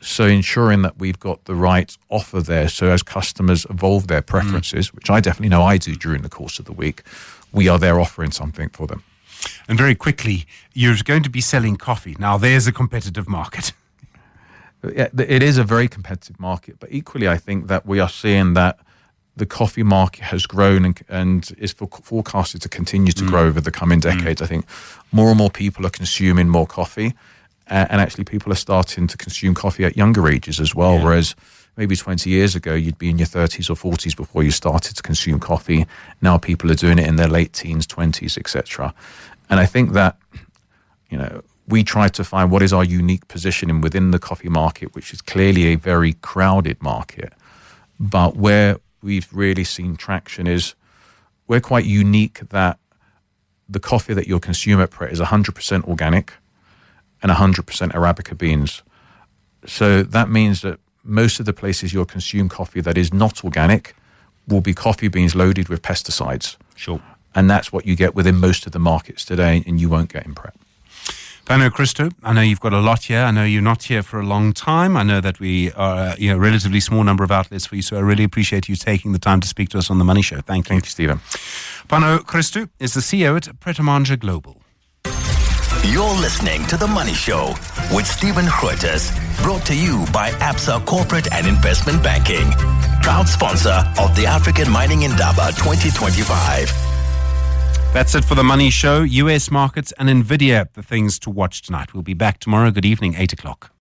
Speaker 11: So ensuring that we've got the right offer there, so as customers evolve their preferences, which I definitely know I do during the course of the week, we are there offering something for them.
Speaker 3: And very quickly, you're going to be selling coffee. Now, there's a competitive market.
Speaker 11: Yeah, it is a very competitive market, but equally I think that we are seeing that the coffee market has grown and is forecasted to continue to grow over the coming decades. I think more and more people are consuming more coffee, and actually people are starting to consume coffee at younger ages as well, whereas maybe 20 years ago you'd be in your 30s or 40s before you started to consume coffee. Now people are doing it in their late teens, 20s, etc. And I think that, we try to find what is our unique positioning within the coffee market, which is clearly a very crowded market. But where we've really seen traction is we're quite unique that the coffee that you'll consume at Pret is 100% organic and 100% Arabica beans. So that means that most of the places you'll consume coffee that is not organic will be coffee beans loaded with pesticides.
Speaker 3: Sure.
Speaker 11: And that's what you get within most of the markets today, and you won't get in Pret.
Speaker 3: Pano Christou, I know you've got a lot here. I know you're not here for a long time. I know that we are a relatively small number of outlets for you, so I really appreciate you taking the time to speak to us on The Money Show. Thank you.
Speaker 11: Thank you, Stephen.
Speaker 3: Pano Christou is the CEO at Pret Manger Global.
Speaker 2: You're listening to The Money Show with Stephen Grootes, brought to you by Absa Corporate and Investment Banking, proud sponsor of the African Mining Indaba 2025.
Speaker 3: That's it for The Money Show. US markets and NVIDIA, the things to watch tonight. We'll be back tomorrow. Good evening, 8 o'clock.